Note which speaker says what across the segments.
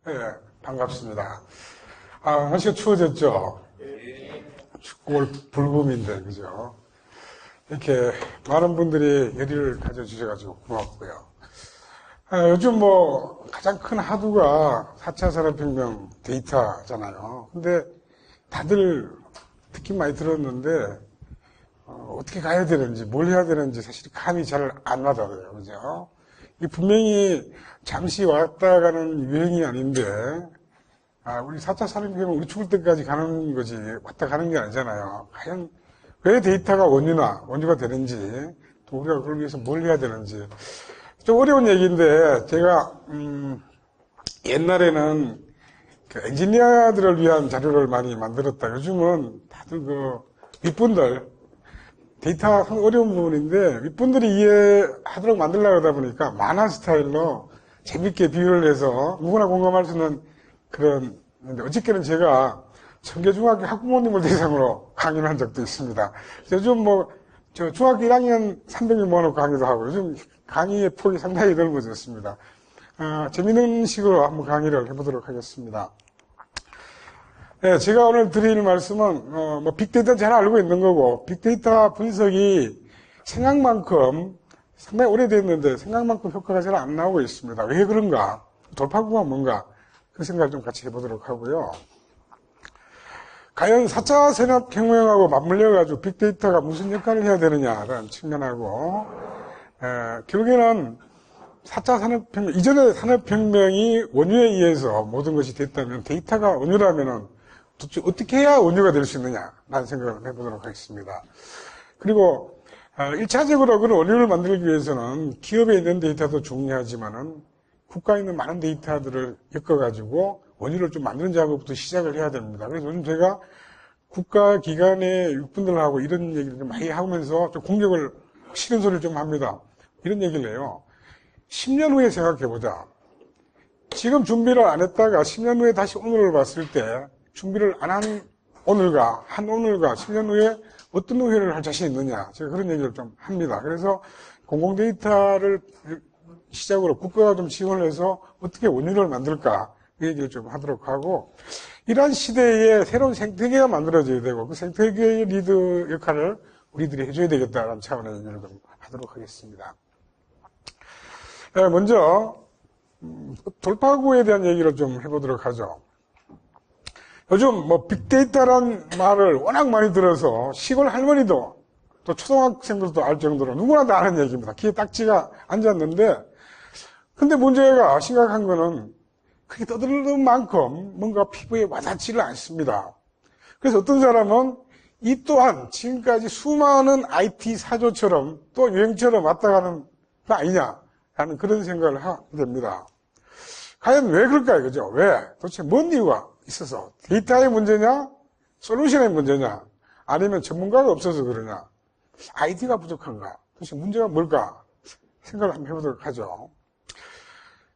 Speaker 1: 네, 반갑습니다. 날씨가 추워졌죠? 춥고 불금인데, 그죠? 이렇게 많은 분들이 열의를 가져주셔가지고 고맙고요. 요즘 가장 큰 하두가 4차 산업혁명 데이터잖아요. 근데 다들 듣긴 많이 들었는데, 어떻게 가야 되는지, 뭘 해야 되는지 사실 감이 잘 안 와닿아요. 그죠? 이 분명히 잠시 왔다 가는 유행이 아닌데, 우리 4차 산업혁명 우리 죽을 때까지 가는 거지, 왔다 가는 게 아니잖아요. 과연 왜 데이터가 원유가 되는지, 또 우리가 그걸 위해서 뭘 해야 되는지. 좀 어려운 얘기인데, 제가, 옛날에는 그 엔지니어들을 위한 자료를 많이 만들었다. 요즘은 다들 윗분들, 데이터가 상 어려운 부분인데, 윗분들이 이해하도록 만들려고 하다 보니까 만화 스타일로 재밌게 비유를 해서 누구나 공감할 수 있는 그런, 어저께는 제가 청계중학교 학부모님을 대상으로 강의를 한 적도 있습니다. 요즘 중학교 1학년 300명 모아놓고 강의도 하고, 요즘 강의의 폭이 상당히 넓어졌습니다. 재밌는 식으로 한번 강의를 해보도록 하겠습니다. 네, 제가 오늘 드릴 말씀은, 빅데이터는 잘 알고 있는 거고, 빅데이터 분석이 생각만큼 상당히 오래됐는데, 생각만큼 효과가 잘 안 나오고 있습니다. 왜 그런가? 돌파구가 뭔가? 그 생각을 좀 같이 해보도록 하고요. 과연 4차 산업혁명하고 맞물려가지고 빅데이터가 무슨 역할을 해야 되느냐라는 측면하고, 결국에는 4차 산업혁명, 이전의 산업혁명이 원유에 의해서 모든 것이 됐다면 데이터가 원유라면은 도대체 어떻게 해야 원유가 될 수 있느냐라는 생각을 해보도록 하겠습니다. 그리고 1차적으로 그런 원유를 만들기 위해서는 기업에 있는 데이터도 중요하지만은 국가에 있는 많은 데이터들을 엮어가지고 원유를 좀 만드는 작업부터 시작을 해야 됩니다. 그래서 요즘 제가 국가기관의 육분들하고 이런 얘기를 좀 많이 하면서 좀 공격을 싫은 소리를 좀 합니다. 이런 얘기를 해요. 10년 후에 생각해보자. 지금 준비를 안 했다가 10년 후에 다시 오늘을 봤을 때 준비를 안 한 오늘과 10년 후에 어떤 후회를 할 자신이 있느냐. 제가 그런 얘기를 좀 합니다. 그래서 공공데이터를 시작으로 국가가 좀 지원을 해서 어떻게 원유를 만들까. 그 얘기를 좀 하도록 하고, 이러한 시대에 새로운 생태계가 만들어져야 되고, 그 생태계의 리드 역할을 우리들이 해줘야 되겠다는 차원의 얘기를 좀 하도록 하겠습니다. 먼저, 돌파구에 대한 얘기를 좀 해보도록 하죠. 요즘 빅데이터란 말을 워낙 많이 들어서 시골 할머니도 또 초등학생들도 알 정도로 누구나 다 아는 얘기입니다. 귀에 딱지가 앉았는데, 근데 문제가 심각한 거는 그게 떠드는 만큼 뭔가 피부에 와닿지를 않습니다. 그래서 어떤 사람은 이 또한 지금까지 수많은 IT 사조처럼 또 유행처럼 왔다 가는 거 아니냐라는 그런 생각을 하게 됩니다. 과연 왜 그럴까요? 그죠? 왜? 도대체 뭔 이유가 있어서? 데이터의 문제냐? 솔루션의 문제냐? 아니면 전문가가 없어서 그러냐? 아이디가 부족한가? 도대체 문제가 뭘까? 생각을 한번 해보도록 하죠.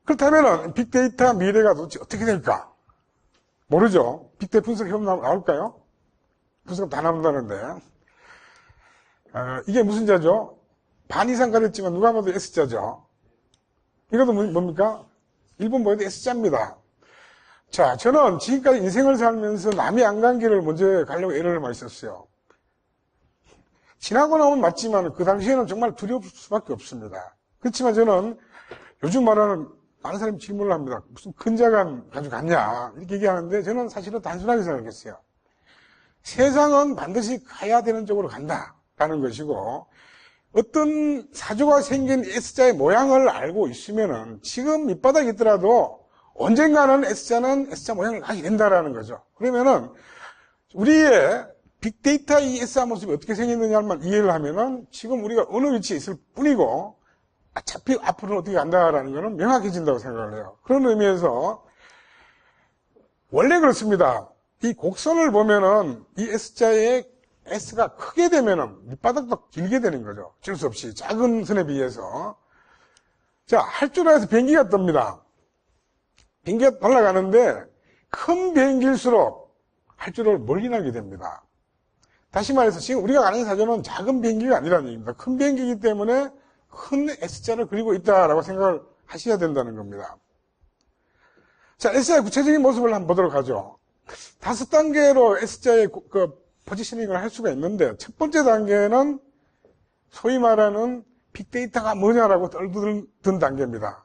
Speaker 1: 그렇다면 빅데이터 미래가 도대체 어떻게 될까? 모르죠. 빅데이터 분석해보면 나올까요? 분석 다 나온다는데. 이게 무슨 자죠? 반 이상 가렸지만 누가 봐도 S자죠. 이것도 뭡니까? 일본 보여도 S자입니다. 자, 저는 지금까지 인생을 살면서 남이 안 간 길을 먼저 가려고 애를 많이 썼어요. 지나고 나면 맞지만 그 당시에는 정말 두려울 수밖에 없습니다. 그렇지만 저는 요즘 말하는 많은 사람이 질문을 합니다. 무슨 근자감 가지고 갔냐 이렇게 얘기하는데 저는 사실은 단순하게 생각했어요. 세상은 반드시 가야 되는 쪽으로 간다라는 것이고 어떤 사조가 생긴 S자의 모양을 알고 있으면은 지금 밑바닥에 있더라도 언젠가는 S자는 S자 모양을 가게 된다라는 거죠. 그러면은 우리의 빅데이터 이 S자 모습이 어떻게 생겼느냐만 이해를 하면은 지금 우리가 어느 위치에 있을 뿐이고 어차피 앞으로는 어떻게 간다라는 것은 명확해진다고 생각을 해요. 그런 의미에서 원래 그렇습니다. 이 곡선을 보면은 이 S자의 S가 크게 되면은 밑바닥도 길게 되는 거죠. 어쩔 수 없이 작은 선에 비해서. 자, 활주로에서 비행기가 뜹니다. 비행기가 올라가는데 큰 비행기일수록 활주로를 멀리 나게 됩니다. 다시 말해서 지금 우리가 가는 사전은 작은 비행기가 아니라는 얘기입니다. 큰 비행기이기 때문에 큰 S자를 그리고 있다라고 생각을 하셔야 된다는 겁니다. 자, S자의 구체적인 모습을 한번 보도록 하죠. 5단계로 S자의 포지셔닝을 할 수가 있는데, 첫 번째 단계는 소위 말하는 빅데이터가 뭐냐라고 떠들던 단계입니다.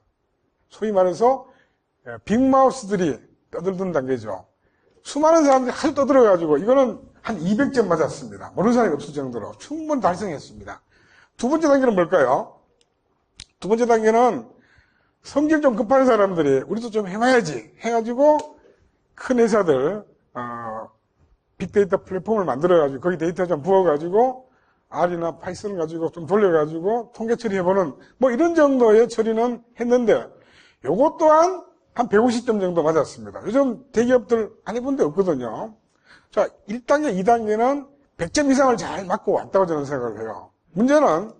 Speaker 1: 소위 말해서 빅마우스들이 떠들던 단계죠. 수많은 사람들이 하도 떠들어가지고 이거는 한 200점 맞았습니다. 모르는 사람이 없을 정도로 충분히 달성했습니다. 두 번째 단계는 뭘까요? 두 번째 단계는 성질 좀 급한 사람들이 우리도 좀 해봐야지 해가지고 큰 회사들 빅데이터 플랫폼을 만들어가지고 거기 데이터 좀 부어가지고 R이나 파이썬을 가지고 좀 돌려가지고 통계 처리해보는 뭐 이런 정도의 처리는 했는데 요것 또한 한 150점 정도 맞았습니다. 요즘 대기업들 안 해본 데 없거든요. 자, 1단계, 2단계는 100점 이상을 잘 맞고 왔다고 저는 생각을 해요. 문제는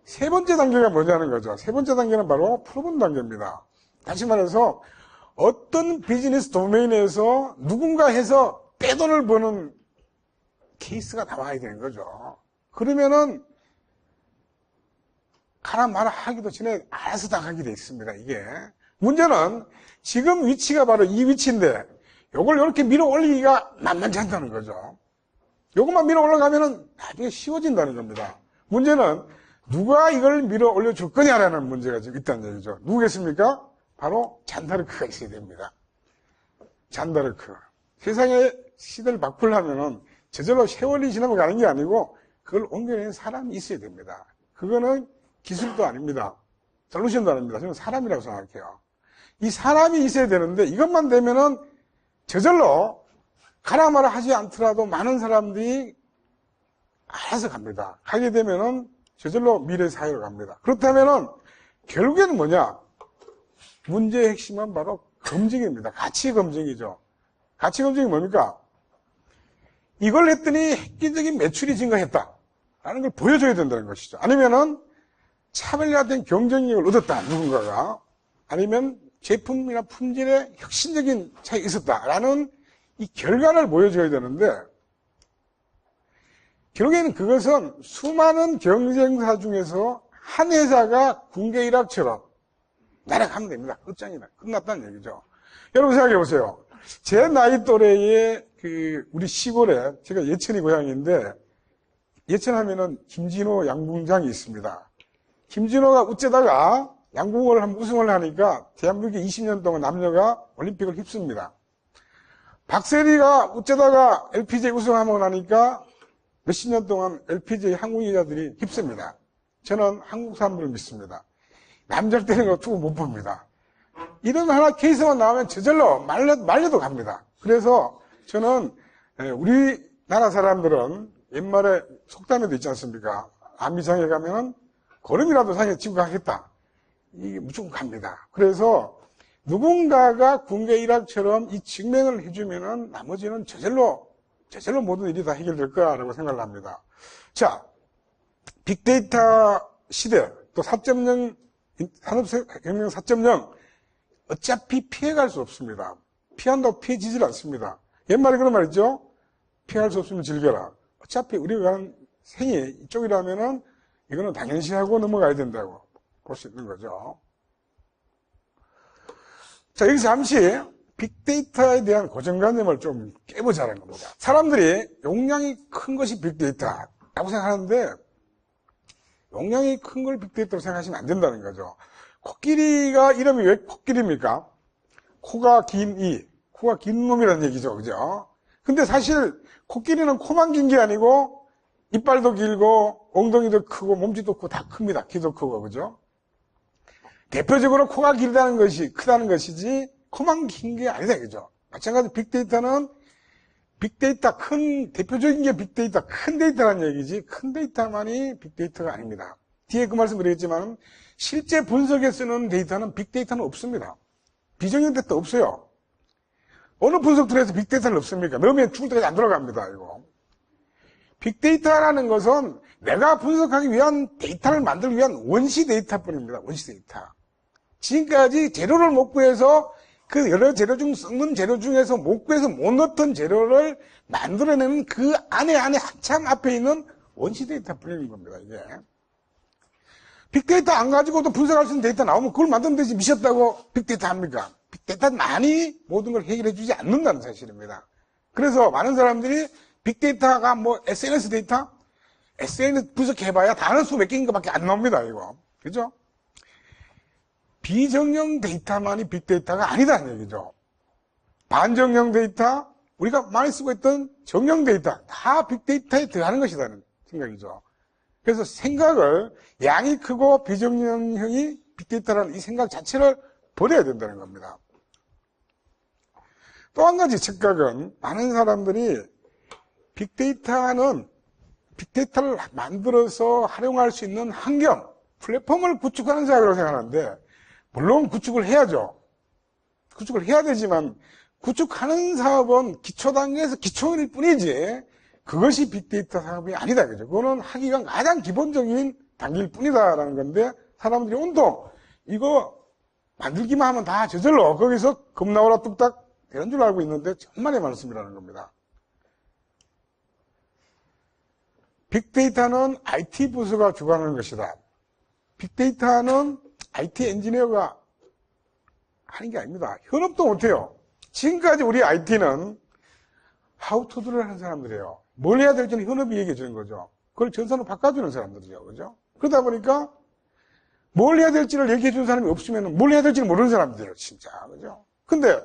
Speaker 1: 세 번째 단계가 뭐냐는 거죠. 세 번째 단계는 바로 프로분 단계입니다. 다시 말해서 어떤 비즈니스 도메인에서 누군가 해서 떼돈을 버는 케이스가 나와야 되는 거죠. 그러면은 가라 마라 하기도 전에 알아서 다 가게 돼 있습니다. 이게 문제는 지금 위치가 바로 이 위치인데 요걸 이렇게 밀어 올리기가 만만치 않다는 거죠. 요것만 밀어 올라가면은 나중에 쉬워진다는 겁니다. 문제는 누가 이걸 밀어 올려줄 거냐라는 문제가 지금 있다는 얘기죠. 누구겠습니까? 바로 잔다르크가 있어야 됩니다. 잔다르크. 세상의 시대를 바꾸려면은 저절로 세월이 지나면 가는 게 아니고 그걸 옮겨내는 사람이 있어야 됩니다. 그거는 기술도 아닙니다. 솔루션도 아닙니다. 저는 사람이라고 생각해요. 이 사람이 있어야 되는데 이것만 되면은 저절로 가라 마라 하지 않더라도 많은 사람들이 알아서 갑니다. 가게 되면은 저절로 미래 사회로 갑니다. 그렇다면은 결국에는 뭐냐? 문제의 핵심은 바로 검증입니다. 가치 검증이죠. 가치 검증이 뭡니까? 이걸 했더니 획기적인 매출이 증가했다라는 걸 보여줘야 된다는 것이죠. 아니면은 차별화된 경쟁력을 얻었다, 누군가가. 아니면 제품이나 품질에 혁신적인 차이가 있었다라는 이 결과를 보여줘야 되는데, 결국에는 그것은 수많은 경쟁사 중에서 한 회사가 군계 일학처럼 날아가면 됩니다. 끝장이다. 끝났다는 얘기죠. 여러분 생각해 보세요. 제 나이 또래의 우리 시골에, 제가 예천이 고향인데, 예천하면은 김진호 양궁장이 있습니다. 김진호가 어쩌다가 양궁을 한번 우승을 하니까 대한민국에 20년 동안 남녀가 올림픽을 휩습니다. 박세리가 어쩌다가 LPGA 우승하고 나니까 몇십 년 동안 LPGA 한국 여자들이 휩습니다. 저는 한국 사람들을 믿습니다. 남자를 때리는 거 두고 못 봅니다. 이런 하나 케이스만 나오면 저절로 말려도 갑니다. 그래서 저는 우리나라 사람들은 옛말에 속담에도 있지 않습니까? 안미장에 가면은 걸음이라도 상에 치고 가겠다. 이게 무조건 갑니다. 그래서 누군가가 군계 일학처럼 이 증명을 해주면은 나머지는 저절로 모든 일이 다 해결될 거라고 생각을 합니다. 자, 빅데이터 시대, 또 4.0, 산업혁명 4.0, 어차피 피해갈 수 없습니다. 피한다고 피해지질 않습니다. 옛말에 그런 말 있죠? 피할 수 없으면 즐겨라. 어차피 우리가 생이 이쪽이라면은 이거는 당연시하고 넘어가야 된다고 볼 수 있는 거죠. 자, 여기서 잠시 빅데이터에 대한 고정관념을 좀 깨보자는 겁니다. 사람들이 용량이 큰 것이 빅데이터라고 생각하는데 용량이 큰 걸 빅데이터로 생각하시면 안 된다는 거죠. 코끼리가 이름이 왜 코끼리입니까? 코가 긴 놈이라는 얘기죠. 그죠? 근데 사실 코끼리는 코만 긴 게 아니고 이빨도 길고 엉덩이도 크고 몸집도 크고 다 큽니다. 키도 크고. 그죠? 대표적으로 코가 길다는 것이 크다는 것이지 코만 긴 게 아니다. 그죠? 마찬가지로 빅데이터는 대표적인 게 빅데이터, 큰 데이터라는 얘기지 큰 데이터만이 빅데이터가 아닙니다. 뒤에 그 말씀 드리겠지만 실제 분석에 쓰는 데이터는 빅데이터는 없습니다. 비정형 데이터 없어요. 어느 분석 툴에서 빅데이터는 없습니까? 넣으면 죽을 때까지 안 돌아갑니다. 이거. 빅데이터라는 것은 내가 분석하기 위한 데이터를 만들기 위한 원시 데이터뿐입니다. 원시 데이터. 지금까지 재료를 못 구해서 그 여러 재료 중 썩는 재료 중에서 못 구해서 못 넣었던 재료를 만들어내는 그 안에 한참 앞에 있는 원시 데이터뿐인 겁니다. 이게. 빅데이터 안 가지고도 분석할 수 있는 데이터 나오면 그걸 만들면 되지. 미쳤다고 빅데이터 합니까? 빅데이터만이 모든 걸 해결해 주지 않는다는 사실입니다. 그래서 많은 사람들이 빅데이터가 뭐 SNS 데이터? SNS 분석해봐야 단어 수 몇 개인 것밖에 안 나옵니다, 이거. 그죠? 비정형 데이터만이 빅데이터가 아니다는 얘기죠. 반정형 데이터, 우리가 많이 쓰고 있던 정형 데이터, 다 빅데이터에 들어가는 것이라는 생각이죠. 그래서 생각을 양이 크고 비정형이 빅데이터라는 이 생각 자체를 버려야 된다는 겁니다. 또 한 가지 착각은 많은 사람들이 빅데이터를 만들어서 활용할 수 있는 환경, 플랫폼을 구축하는 작업이라고 생각하는데 물론 구축을 해야죠. 구축을 해야 되지만 구축하는 사업은 기초 단계에서 기초일 뿐이지 그것이 빅데이터 사업이 아니다. 그죠? 그거는 하기가 가장 기본적인 단계일 뿐이다라는 건데 사람들이 온통 이거 만들기만 하면 다 저절로 거기서 겁나오라 뚝딱 되는 줄 알고 있는데 정말의 말씀이라는 겁니다. 빅데이터는 IT 부서가 주관하는 것이다. 빅데이터는 IT 엔지니어가 하는 게 아닙니다. 현업도 못해요. 지금까지 우리 IT는 how to do를 하는 사람들이에요. 뭘 해야 될지는 현업이 얘기해 주는 거죠. 그걸 전산으로 바꿔주는 사람들이죠. 그죠? 그러다 보니까 뭘 해야 될지를 얘기해 주는 사람이 없으면 뭘 해야 될지를 모르는 사람들이에요. 진짜. 그죠? 근데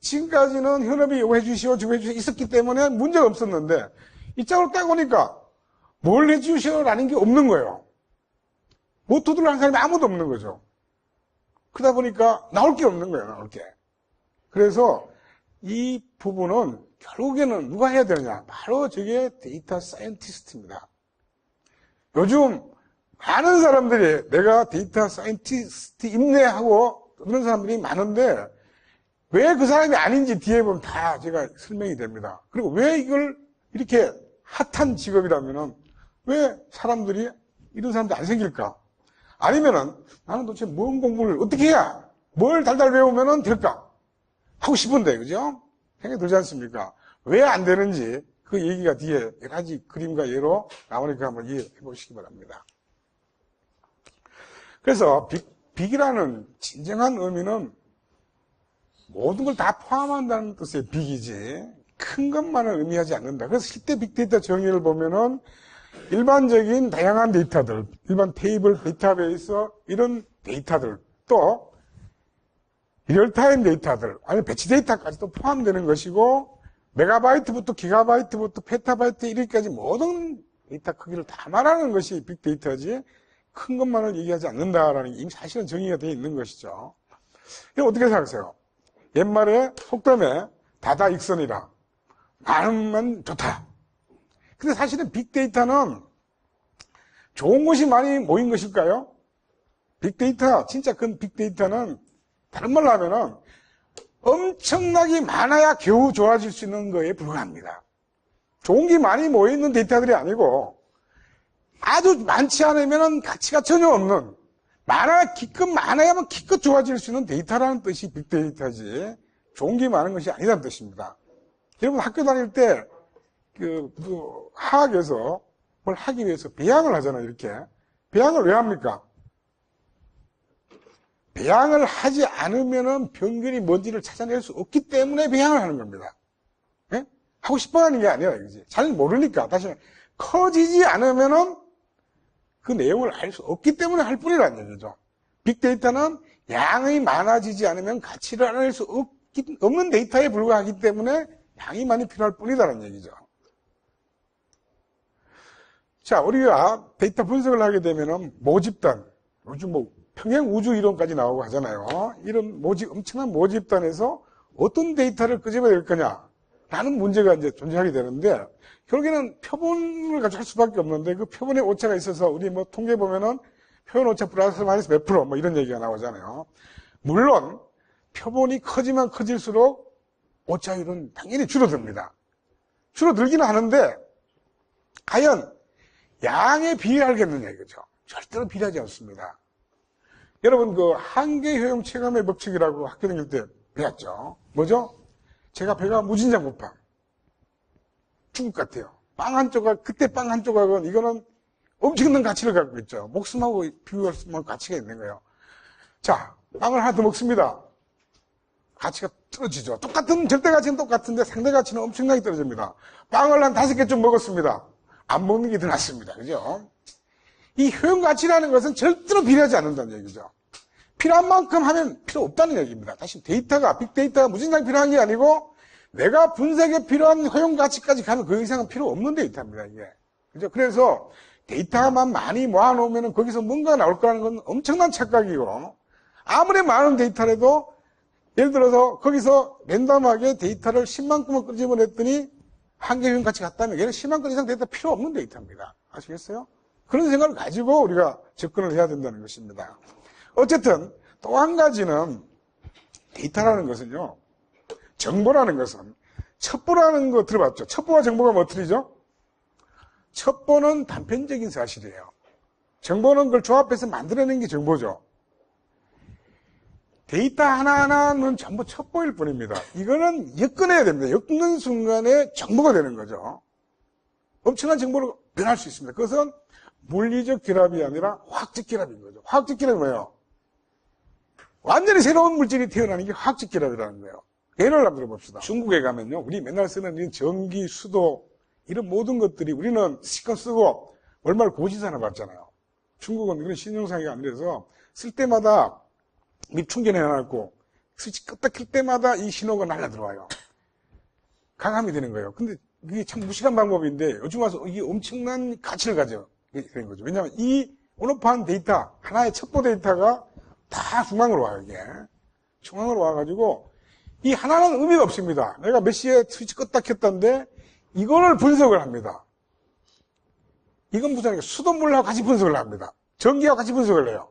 Speaker 1: 지금까지는 현업이 이거 해주시오, 저거 해주시오 있었기 때문에 문제가 없었는데 이쪽으로 딱 오니까 뭘 해주시오라는 게 없는 거예요. 모토들을 하는 사람이 아무도 없는 거죠. 그러다 보니까 나올 게 없는 거예요. 나올 게. 그래서 이 부분은 결국에는 누가 해야 되느냐? 바로 저게 데이터 사이언티스트입니다. 요즘 많은 사람들이 내가 데이터 사이언티스트입네 하고 그런 사람들이 많은데 왜 그 사람이 아닌지 뒤에 보면 다 제가 설명이 됩니다. 그리고 왜 이걸 이렇게 핫한 직업이라면은 왜 사람들이 이런 사람들이 안 생길까? 아니면은 나는 도대체 뭔 공부를 어떻게 해야 뭘 달달 배우면은 될까? 하고 싶은데, 그죠? 생각이 들지 않습니까? 왜 안 되는지 그 얘기가 뒤에 여러 가지 그림과 예로 나오니까 한번 이해해 보시기 바랍니다. 그래서 빅이라는 진정한 의미는 모든 걸 다 포함한다는 뜻의 빅이지 큰 것만을 의미하지 않는다. 그래서 실제 빅데이터 정의를 보면은 일반적인 다양한 데이터들, 일반 테이블, 데이터베이스 이런 데이터들 또 리얼타임 데이터들, 아니 배치 데이터까지도 포함되는 것이고 메가바이트부터 기가바이트부터 페타바이트 이렇게까지 모든 데이터 크기를 다 말하는 것이 빅데이터지 큰 것만을 얘기하지 않는다라는 게 이미 사실은 정의가 되어 있는 것이죠. 이거 어떻게 생각하세요? 옛말에 속담에 다다익선이라 많으면 좋다. 근데 사실은 빅데이터는 좋은 것이 많이 모인 것일까요? 빅데이터, 진짜 큰 빅데이터는 다른 말로 하면은 엄청나게 많아야 겨우 좋아질 수 있는 거에 불과합니다. 좋은 게 많이 모여있는 데이터들이 아니고 아주 많지 않으면 가치가 전혀 없는 기껏 많아야만 기껏 좋아질 수 있는 데이터라는 뜻이 빅데이터지 좋은 게 많은 것이 아니라는 뜻입니다. 여러분 학교 다닐 때 화학에서 뭘 하기 위해서 배양을 하잖아요. 이렇게 배양을 왜 합니까? 배양을 하지 않으면은 병균이 뭔지를 찾아낼 수 없기 때문에 배양을 하는 겁니다. 예? 하고 싶어 하는 게 아니라, 그지? 잘 모르니까. 다시 커지지 않으면은 그 내용을 알 수 없기 때문에 할 뿐이라는 얘기죠. 빅데이터는 양이 많아지지 않으면 가치를 알아낼 수 없는 데이터에 불과하기 때문에 양이 많이 필요할 뿐이다라는 얘기죠. 자, 우리가 데이터 분석을 하게 되면은 모집단, 요즘 뭐 평행 우주 이론까지 나오고 하잖아요. 이런 엄청난 모집단에서 어떤 데이터를 끄집어야 될 거냐라는 문제가 이제 존재하게 되는데, 결국에는 표본을 가지고 할 수밖에 없는데, 그 표본의 오차가 있어서 우리 뭐 통계 보면은 표본 오차 플러스 마이너스 몇 프로 뭐 이런 얘기가 나오잖아요. 물론 표본이 커지면 커질수록 오차율은 당연히 줄어듭니다. 줄어들기는 하는데 과연 양에 비례하겠느냐 이거죠. 절대로 비례하지 않습니다. 여러분 그 한계 효용 체감의 법칙이라고 학교 다닐 때 배웠죠. 뭐죠? 제가 배가 무진장 고파. 죽을 것 같아요. 빵 한 조각, 그때 빵 한 조각은 이거는 엄청난 가치를 갖고 있죠. 목숨하고 비교할 수 있는 가치가 있는 거예요. 자, 빵을 하나 더 먹습니다. 가치가 떨어지죠. 똑같은 절대 가치는 똑같은데 상대 가치는 엄청나게 떨어집니다. 빵을 한 5개쯤 먹었습니다. 안 먹는 게 더 낫습니다. 그죠? 이 효용 가치라는 것은 절대로 비례하지 않는다는 얘기죠. 필요한 만큼 하면 필요 없다는 얘기입니다. 다시 빅데이터가 무진장 필요한 게 아니고 내가 분석에 필요한 효용 가치까지 가면 그 이상은 필요 없는 데이터입니다, 이게. 그죠? 그래서 데이터만 많이 모아놓으면 거기서 뭔가 나올 거라는 건 엄청난 착각이고, 아무리 많은 데이터라도 예를 들어서 거기서 랜덤하게 데이터를 10만 건을 끄집어냈더니 한계 효용 가치 같다면 얘는 10만 건 이상 데이터 필요 없는 데이터입니다. 아시겠어요? 그런 생각을 가지고 우리가 접근을 해야 된다는 것입니다. 어쨌든 또 한 가지는 데이터라는 것은요, 정보라는 것은 첩보라는 거 들어봤죠? 첩보와 정보가 뭐 틀리죠? 첩보는 단편적인 사실이에요. 정보는 그걸 조합해서 만들어낸 게 정보죠. 데이터 하나하나는 전부 첩보일 뿐입니다. 이거는 엮어내야 됩니다. 엮는 순간에 정보가 되는 거죠. 엄청난 정보로 변할 수 있습니다. 그것은 물리적 결합이 아니라 화학적 결합인 거죠. 화학적 결합이 뭐예요? 완전히 새로운 물질이 태어나는 게 화학적 결합이라는 거예요. 예를 한번 들어봅시다. 중국에 가면요, 우리 맨날 쓰는 이 전기, 수도, 이런 모든 것들이 우리는 시컷 쓰고 얼마나 고지서나 봤잖아요. 중국은 그런 신용상이 아니라서 쓸 때마다 밑 충전해놨고 스위치 껐다 킬 때마다 이 신호가 날라 들어와요. 강함이 되는 거예요. 근데 이게 참 무식한 방법인데 요즘 와서 이게 엄청난 가치를 가져 되는 거죠. 왜냐하면 이 온오프한 데이터, 하나의 첩보 데이터가 다 중앙으로 와요, 이게. 중앙으로 와가지고 이 하나는 의미가 없습니다. 내가 몇 시에 스위치 껐다 켰다는데 이거를 분석을 합니다. 이건 무슨 말이에요? 수돗물하고 같이 분석을 합니다. 전기하고 같이 분석을 해요.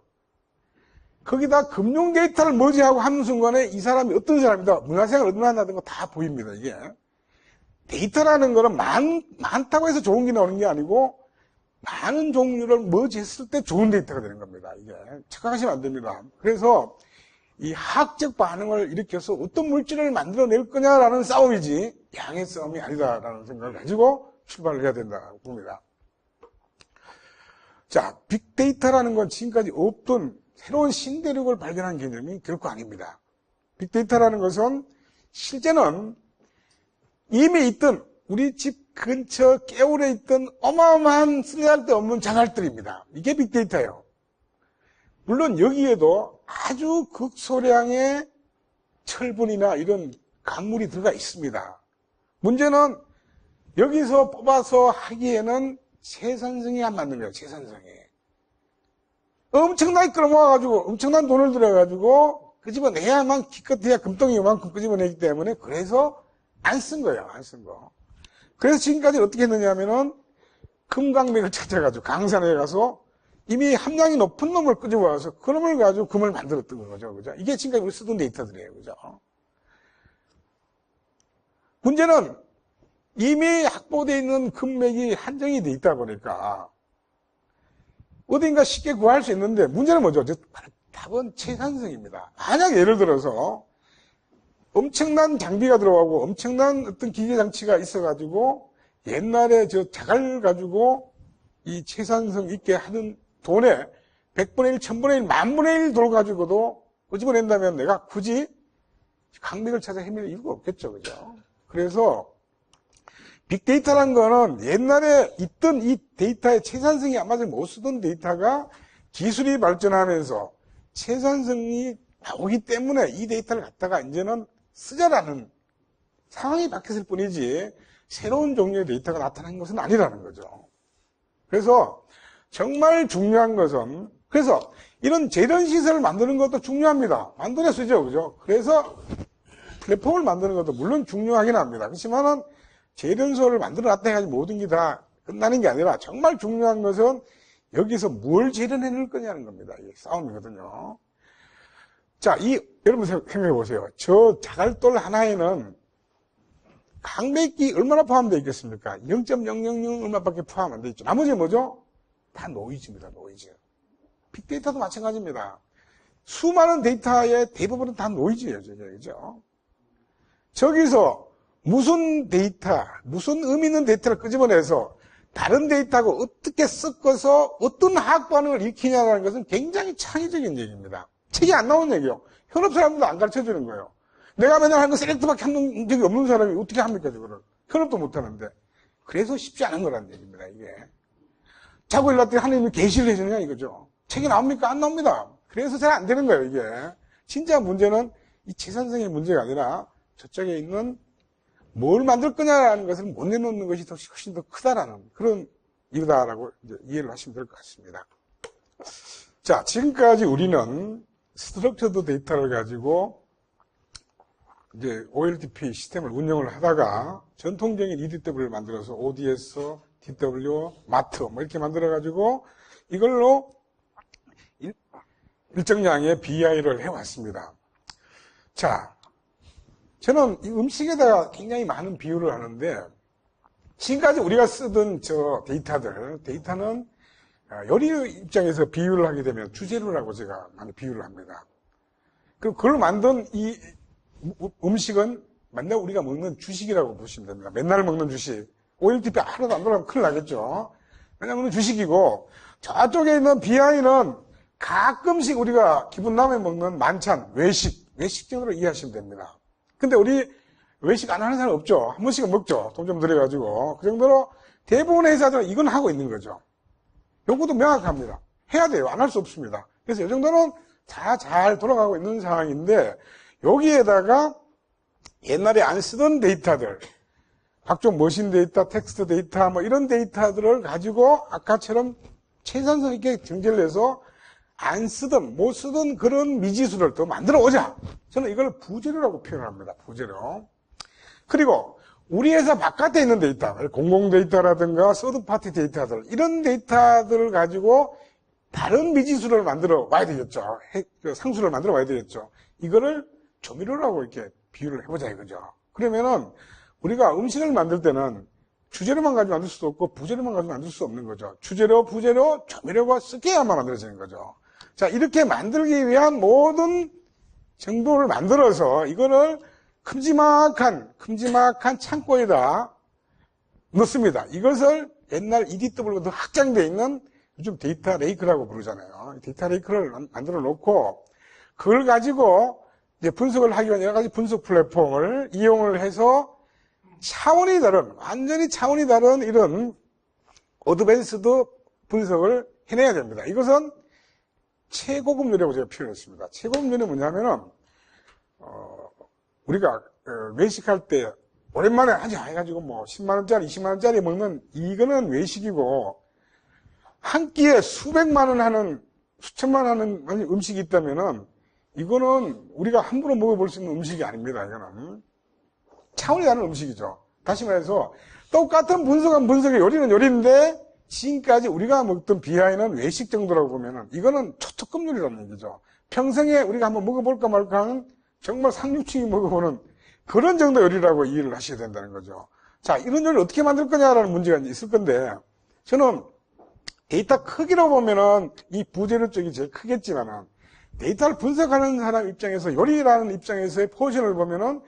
Speaker 1: 거기다 금융 데이터를 머지하고 하는 순간에 이 사람이 어떤 사람이다, 문화생활을 얼마나 하는 거 다 보입니다, 이게. 데이터라는 거는 많다고 해서 좋은 게 나오는 게 아니고 많은 종류를 머지했을 때 좋은 데이터가 되는 겁니다, 이게. 착각하시면 안 됩니다. 그래서 이 화학적 반응을 일으켜서 어떤 물질을 만들어낼 거냐라는 싸움이지 양의 싸움이 아니다라는 생각을 가지고 출발을 해야 된다고 봅니다. 자, 빅데이터라는 건 지금까지 없던 새로운 신대륙을 발견한 개념이 결코 아닙니다. 빅데이터라는 것은 실제는 이미 있던 우리 집 근처 깨울에 있던 어마어마한 쓸데없는 자갈들입니다. 이게 빅데이터예요. 물론 여기에도 아주 극소량의 철분이나 이런 강물이 들어가 있습니다. 문제는 여기서 뽑아서 하기에는 채산성이 안 맞는 거예요. 채산성이. 엄청나게 끌어모아가지고 엄청난 돈을 들여가지고 끄집어내야만 기껏해야 금덩이 요만큼 끄집어내기 때문에 그래서 안 쓴 거예요. 안 쓴 거. 그래서 지금까지 어떻게 했느냐 하면은 금강맥을 찾아가지고 강산에 가서 이미 함량이 높은 놈을 끄집어와서 그 놈을 가지고 금을 만들었던 거죠. 그죠? 이게 지금까지 우리 쓰던 데이터들이에요. 그죠? 문제는 이미 확보되어 있는 금맥이 한정이 돼 있다 보니까 어딘가 쉽게 구할 수 있는데 문제는 뭐죠? 답은 채산성입니다. 만약 예를 들어서 엄청난 장비가 들어가고 엄청난 어떤 기계장치가 있어가지고 옛날에 저 자갈 가지고 이 채산성 있게 하는 돈에 100분의 1, 1000분의 1, 만분의 1 돌 가지고도 끄집어낸다면 내가 굳이 강맥을 찾아 헤맬 이유가 없겠죠. 그죠? 그래서 빅데이터라는 거는 옛날에 있던 이 데이터의 채산성이 안 맞으면 못 쓰던 데이터가 기술이 발전하면서 채산성이 나오기 때문에 이 데이터를 갖다가 이제는 쓰자라는 상황이 바뀌었을 뿐이지 새로운 종류의 데이터가 나타난 것은 아니라는 거죠. 그래서 정말 중요한 것은 그래서 이런 재련시설을 만드는 것도 중요합니다. 만들어 쓰죠. 그죠? 그래서 플랫폼을 만드는 것도 물론 중요하긴 합니다. 그렇지만은 재련소를 만들어놨다 해가지고 모든 게 다 끝나는 게 아니라 정말 중요한 것은 여기서 뭘 재련해낼 거냐는 겁니다. 이게 싸움이거든요. 자, 여러분 생각해 보세요. 저 자갈돌 하나에는 강맥이 얼마나 포함되어 있겠습니까? 0.000 얼마밖에 포함 안 되어 있죠. 나머지 뭐죠? 다 노이즈입니다. 노이즈. 빅데이터도 마찬가지입니다. 수많은 데이터의 대부분은 다 노이즈예요. 그죠? 저기서 무슨 데이터, 무슨 의미 있는 데이터를 끄집어내서 다른 데이터하고 어떻게 섞어서 어떤 화학 반응을 일으키냐는 것은 굉장히 창의적인 얘기입니다. 책이 안 나오는 얘기예요. 현업 사람들도 안 가르쳐 주는 거예요. 내가 맨날 하는 거 셀렉트밖에 한 적이 없는 사람이 어떻게 합니까, 저거를. 클럽도 못 하는데. 그래서 쉽지 않은 거란 얘기입니다, 이게. 자고 일어났더니 하나님이 계시를 해주느냐, 이거죠. 책이 나옵니까? 안 나옵니다. 그래서 잘 안 되는 거예요, 이게. 진짜 문제는 이 재산성의 문제가 아니라 저쪽에 있는 뭘 만들 거냐라는 것을 못 내놓는 것이 훨씬 더 크다라는 그런 이유다라고 이제 이해를 하시면 될 것 같습니다. 자, 지금까지 우리는 스트럭처드 데이터를 가지고 이제 OLTP 시스템을 운영을 하다가 전통적인 EDW를 만들어서 ODS, DW, 마트 뭐 이렇게 만들어가지고 이걸로 일정량의 BI를 해왔습니다. 자, 저는 이 음식에다가 굉장히 많은 비유를 하는데 지금까지 우리가 쓰던 저 데이터는 요리 입장에서 비유를 하게 되면 주재료라고 제가 많이 비유를 합니다. 그걸 만든 이 음식은 맨날 우리가 먹는 주식이라고 보시면 됩니다. 맨날 먹는 주식. OLTP 하나도 안 들어가면 큰일 나겠죠. 맨날 먹는 주식이고 저쪽에 있는 BI는 가끔씩 우리가 기분 나면 먹는 만찬, 외식 정도로 이해하시면 됩니다. 근데 우리 외식 안 하는 사람 없죠. 한 번씩은 먹죠. 돈 좀 들여가지고. 그 정도로 대부분의 회사들은 이건 하고 있는 거죠. 요것도 명확합니다. 해야 돼요. 안 할 수 없습니다. 그래서 이 정도는 다 잘 돌아가고 있는 상황인데 여기에다가 옛날에 안 쓰던 데이터들, 각종 머신 데이터, 텍스트 데이터 뭐 이런 데이터들을 가지고 아까처럼 최선성 있게 정제를 해서 안 쓰던, 못 쓰던 그런 미지수를 또 만들어 오자. 저는 이걸 부재료라고 표현합니다. 부재료. 그리고 우리 회사 바깥에 있는 데이터, 공공 데이터라든가 서드파티 데이터들, 이런 데이터들을 가지고 다른 미지수를 만들어 와야 되겠죠. 상수를 만들어 와야 되겠죠. 이거를 조미료라고 이렇게 비유를 해보자 이거죠. 그러면은 우리가 음식을 만들 때는 주재료만 가지고 만들 수도 없고 부재료만 가지고 만들 수 없는 거죠. 주재료, 부재료, 조미료가 섞여야만 만들어지는 거죠. 자, 이렇게 만들기 위한 모든 정보를 만들어서 이거를 큼지막한 창고에다 넣습니다. 이것을 옛날 EDW보다 확장되어 있는 요즘 데이터 레이크라고 부르잖아요. 데이터 레이크를 만들어 놓고 그걸 가지고 이제 분석을 하기 위한 여러 가지 분석 플랫폼을 이용을 해서 완전히 차원이 다른 이런 어드밴스드 분석을 해내야 됩니다. 이것은 최고급 요리라고 제가 표현했습니다. 최고급 요리는 뭐냐면은, 우리가 외식할 때 오랜만에 하자 해가지고 뭐 10만원짜리, 20만원짜리 먹는 이거는 외식이고 한 끼에 수백만 원 하는, 수천만 원 하는 음식이 있다면은 이거는 우리가 함부로 먹어볼 수 있는 음식이 아닙니다. 이거는 차원이 다른 음식이죠. 다시 말해서 똑같은 분석한 분석의 요리는 요리인데 지금까지 우리가 먹던 BI는 외식 정도라고 보면은 이거는 초특급 요리라는 얘기죠. 평생에 우리가 한번 먹어볼까 말까 하는 정말 상류층이 먹어보는 그런 정도 요리라고 이해를 하셔야 된다는 거죠. 자, 이런 요리를 어떻게 만들 거냐라는 문제가 있을 건데 저는 데이터 크기로 보면은 이 부재료 쪽이 제일 크겠지만은 데이터를 분석하는 사람 입장에서 요리라는 입장에서의 포지션을 보면은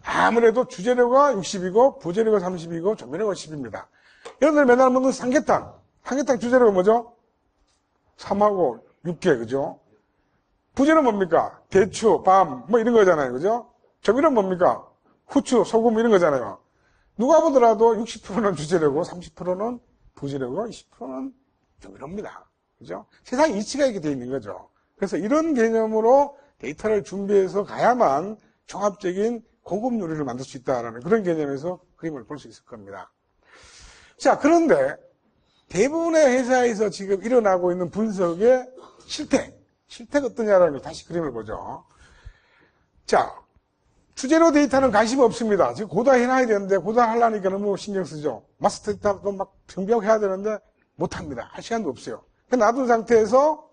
Speaker 1: 아무래도 주재료가 60이고 부재료가 30이고 조미료가 10입니다. 여러분들 맨날 먹는 삼계탕 주재료가 뭐죠? 3하고 육개, 그죠? 부재료는 뭡니까? 대추, 밤, 뭐 이런 거잖아요, 그죠? 조미료는 뭡니까? 후추, 소금 이런 거잖아요. 누가 보더라도 60%는 주재료고 30%는 부재료고 20%는 조미료입니다. 그죠? 세상 이치가 이렇게 되어 있는 거죠. 그래서 이런 개념으로 데이터를 준비해서 가야만 종합적인 고급 요리를 만들 수 있다라는 그런 개념에서 그림을 볼 수 있을 겁니다. 자, 그런데 대부분의 회사에서 지금 일어나고 있는 분석의 실태가 어떠냐라는 걸 다시 그림을 보죠. 자, 주재료 데이터는 관심 없습니다. 지금 고다 해놔야 되는데 고다 하려니까 너무 신경 쓰죠. 마스터 데이터도 막 정비하고 해야 되는데 못합니다. 할 시간도 없어요. 놔둔 상태에서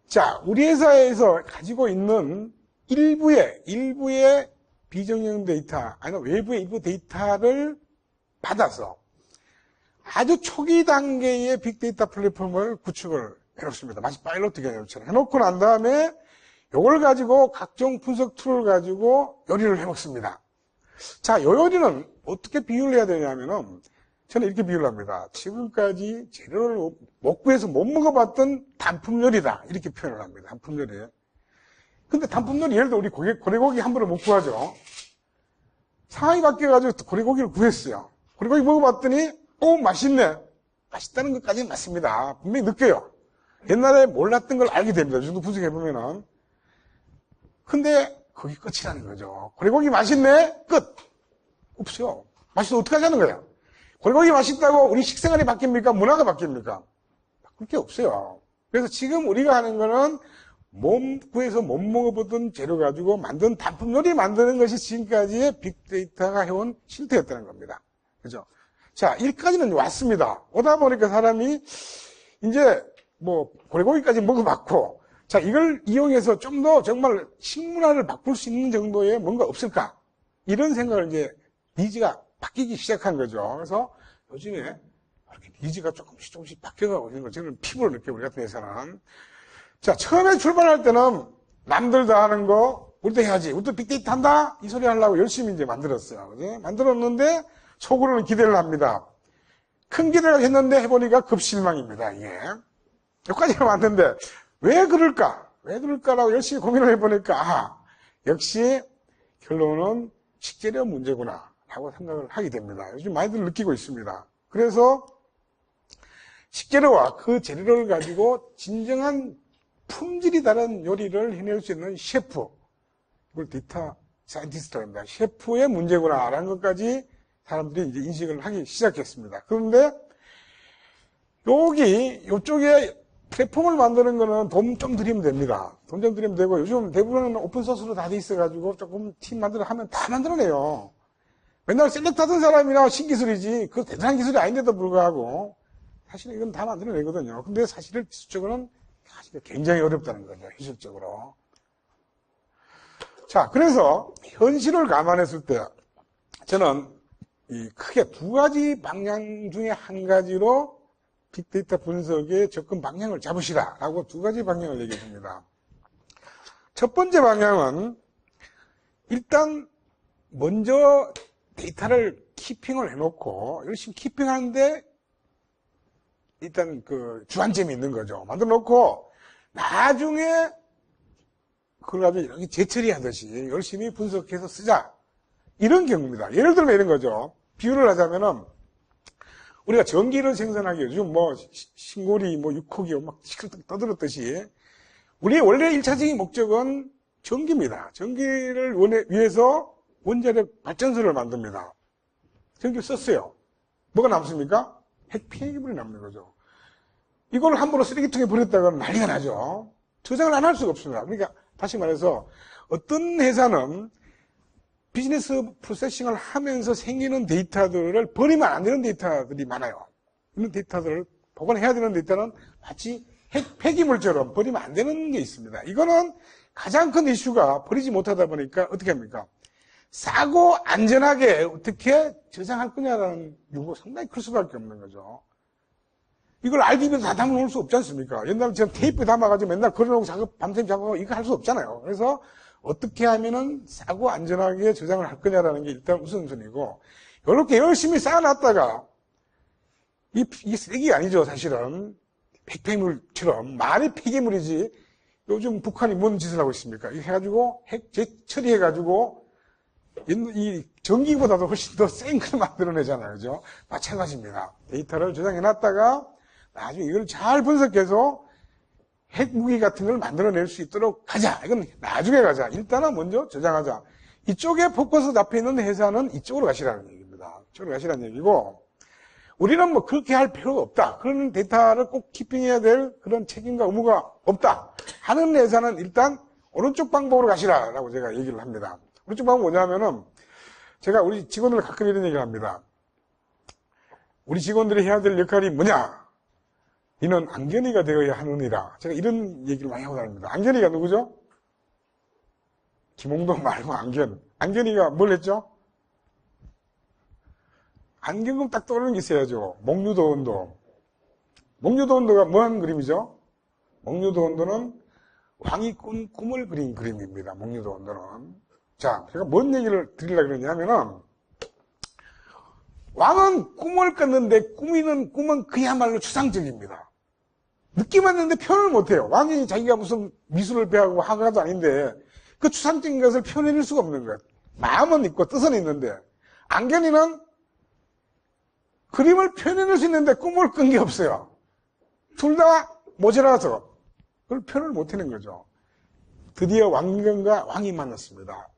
Speaker 1: 자, 우리 회사에서 가지고 있는 일부의 비정형 데이터, 아니면 외부의 일부 데이터를 받아서 아주 초기 단계의 빅데이터 플랫폼을 구축을 해놓습니다. 마치 파일럿 개념처럼 해놓고 난 다음에 이걸 가지고 각종 분석 툴을 가지고 요리를 해먹습니다. 자, 요 요리는 어떻게 비유를 해야 되냐면은 저는 이렇게 비유를 합니다. 지금까지 재료를 못 구해서 못 먹어봤던 단품 요리다. 이렇게 표현을 합니다. 단품 요리. 근데 단품놀이 예를 들어 우리 고래고기 한 번을 못 구하죠. 상황이 바뀌어가지고 고래고기를 구했어요. 고래고기 먹어봤더니 맛있네. 맛있다는 것까지는 맞습니다. 분명히 느껴요. 옛날에 몰랐던 걸 알게 됩니다. 이 정도 분석해보면은. 근데 거기 끝이라는 거죠. 고래고기 맛있네? 끝. 없어요. 맛있어 어떻게 하자는 거야? 고래고기 맛있다고 우리 식생활이 바뀝니까? 문화가 바뀝니까? 바꿀 게 없어요. 그래서 지금 우리가 하는 거는 구해서 못 먹어보던 재료 가지고 만든 단품놀이 만드는 것이 지금까지의 빅데이터가 해온 실태였다는 겁니다. 그죠? 자, 여기까지는 왔습니다. 오다 보니까 사람이 이제 고래고기까지 먹어봤고, 자, 이걸 이용해서 좀 더 정말 식문화를 바꿀 수 있는 정도의 뭔가 없을까? 이런 생각을 이제 니즈가 바뀌기 시작한 거죠. 그래서 요즘에 이렇게 니즈가 조금씩 바뀌어가고 있는 걸 저는 피부로 느껴요, 우리 같은 회사는. 자, 처음에 출발할 때는 남들 다 하는 거, 우리도 해야지. 우리도 빅데이터 한다? 이 소리 하려고 열심히 이제 만들었어요. 그지? 만들었는데, 속으로는 기대를 합니다. 큰 기대를 했는데 해보니까 급실망입니다, 이게. 여기까지 왔는데, 왜 그럴까라고 열심히 고민을 해보니까, 역시 결론은 식재료 문제구나, 라고 생각을 하게 됩니다. 요즘 많이들 느끼고 있습니다. 그래서, 식재료와 그 재료를 가지고 진정한 품질이 다른 요리를 해낼 수 있는 셰프, 이걸 데이터 사이언티스트라고 합니다. 셰프의 문제구나라는 것까지 사람들이 이제 인식을 하기 시작했습니다. 그런데 이쪽에 플랫폼을 만드는 거는 돈 좀 들이면 됩니다. 돈 좀 들이면 되고, 요즘 대부분은 오픈소스로 다 돼 있어가지고 조금 팀 하면 다 만들어내요. 맨날 셀렉트 하던 사람이나 신기술이지, 그 대단한 기술이 아닌데도 불구하고 사실은 이건 다 만들어내거든요. 근데 사실은 기술적으로는 사실 굉장히 어렵다는 거죠, 현실적으로. 자, 그래서 현실을 감안했을 때 저는 크게 두 가지 방향 중에 한 가지로 빅데이터 분석의 접근 방향을 잡으시라라고 두 가지 방향을 얘기해 줍니다. 첫 번째 방향은 일단 먼저 데이터를 키핑을 해놓고 열심히 키핑하는데 일단 그 주안점이 있는 거죠. 만들어 놓고 나중에 그걸 가지고 이렇게 재처리하듯이 열심히 분석해서 쓰자. 이런 경우입니다. 예를 들면 이런 거죠. 비유를 하자면은 우리가 전기를 생산하기 요즘 신고리 육호기 막 시끌떡 떠들었듯이 우리의 원래 1차적인 목적은 전기입니다. 전기를 위해서 원자력 발전소를 만듭니다. 전기를 썼어요. 뭐가 남습니까? 핵 폐기물이 남는 거죠. 이걸 함부로 쓰레기통에 버렸다가 난리가 나죠. 저장을 안 할 수가 없습니다. 그러니까 다시 말해서 어떤 회사는 비즈니스 프로세싱을 하면서 생기는 데이터들을 버리면 안 되는 데이터들이 많아요. 이런 데이터들을 보관해야 되는 데이터는 마치 핵 폐기물처럼 버리면 안 되는 게 있습니다. 이거는 가장 큰 이슈가 버리지 못하다 보니까 어떻게 합니까? 싸고 안전하게 어떻게 저장할 거냐라는 요구가 상당히 클 수밖에 없는 거죠. 이걸 RDB에도 다 담아놓을 수 없지 않습니까? 옛날처럼 테이프에 담아가지고 맨날 걸어놓고 밤샘 작업하고 이거 할 수 없잖아요. 그래서 어떻게 하면은 싸고 안전하게 저장을 할 거냐라는 게 일단 우선순위고, 이렇게 열심히 쌓아놨다가 이 쓰레기가 아니죠, 사실은. 핵폐기물처럼 말이 폐기물이지. 요즘 북한이 뭔 짓을 하고 있습니까? 이거 해가지고 핵 재처리해가지고 이 전기보다도 훨씬 더 센 걸 만들어내잖아요. 그죠? 마찬가지입니다. 데이터를 저장해놨다가 나중에 이걸 잘 분석해서 핵무기 같은 걸 만들어낼 수 있도록 가자. 이건 나중에 가자. 일단은 먼저 저장하자. 이쪽에 포커스 잡혀 있는 회사는 이쪽으로 가시라는 얘기입니다. 이쪽으로 가시라는 얘기고, 우리는 그렇게 할 필요가 없다. 그런 데이터를 꼭 키핑해야 될 그런 책임과 의무가 없다 하는 회사는 일단 오른쪽 방법으로 가시라라고 제가 얘기를 합니다. 오른쪽 방법은 뭐냐면은, 제가 우리 직원들 가끔 이런 얘기를 합니다. 우리 직원들이 해야 될 역할이 뭐냐? 이는 안견이가 되어야 하느니라. 제가 이런 얘기를 많이 하고 다닙니다. 안견이가 누구죠? 김홍돈 말고 안견. 안견이가 뭘 했죠? 안견금 딱 떠오르는 게 있어야죠. 목류도원도. 목류도원도가 뭐 하는 그림이죠? 목류도원도는 왕이 꾼 꿈을 그린 그림입니다. 목류도원도는. 자, 제가 뭔 얘기를 드리려고 그러냐면은, 왕은 꿈을 꿨는데 꿈은 그야말로 추상적입니다. 느끼만 있는데 표현을 못해요. 왕이 자기가 무슨 미술을 배우고 화가도 아닌데 그 추상적인 것을 표현해낼 수가 없는 거예요. 마음은 있고 뜻은 있는데 안견이는 그림을 표현해낼 수 있는데 꿈을 꾼 게 없어요. 둘 다 모자라서 그걸 표현을 못하는 거죠. 드디어 왕건과 왕이 만났습니다.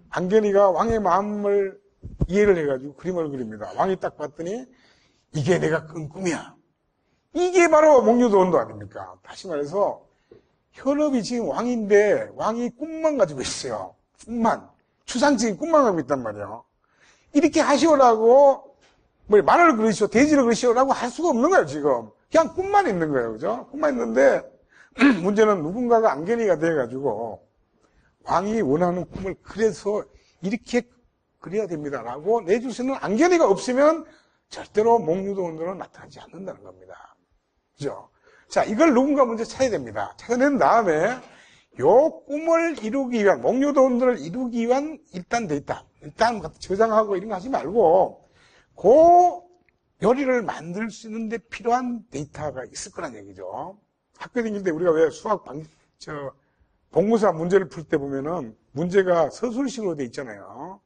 Speaker 1: 안견이가 왕의 마음을 이해를 해가지고 그림을 그립니다. 왕이 딱 봤더니 이게 내가 꾼 꿈이야. 이게 바로 목류도원도 아닙니까? 다시 말해서 현업이 지금 왕인데 왕이 꿈만 가지고 있어요. 꿈만. 추상적인 꿈만 가지고 있단 말이에요. 이렇게 하시오라고 뭐 말을 그리시오, 대지를 그리시오라고 할 수가 없는 거예요, 지금. 그냥 꿈만 있는 거예요, 그죠? 꿈만 있는데 문제는 누군가가 안견이가 돼가지고 왕이 원하는 꿈을 그래서 이렇게 그려야 됩니다라고 내줄 수 있는 안견이가 없으면 절대로 목류도원들은 나타나지 않는다는 겁니다. 그죠? 자, 이걸 누군가 먼저 찾아야 됩니다. 찾아낸 다음에 요 꿈을 이루기 위한, 목류도원들을 이루기 위한 일단 데이터. 일단 저장하고 이런 거 하지 말고 그 요리를 만들 수 있는데 필요한 데이터가 있을 거란 얘기죠. 학교 다닐 때 우리가 왜 수학 본무사 문제를 풀 때 보면은 문제가 서술식으로 돼 있잖아요.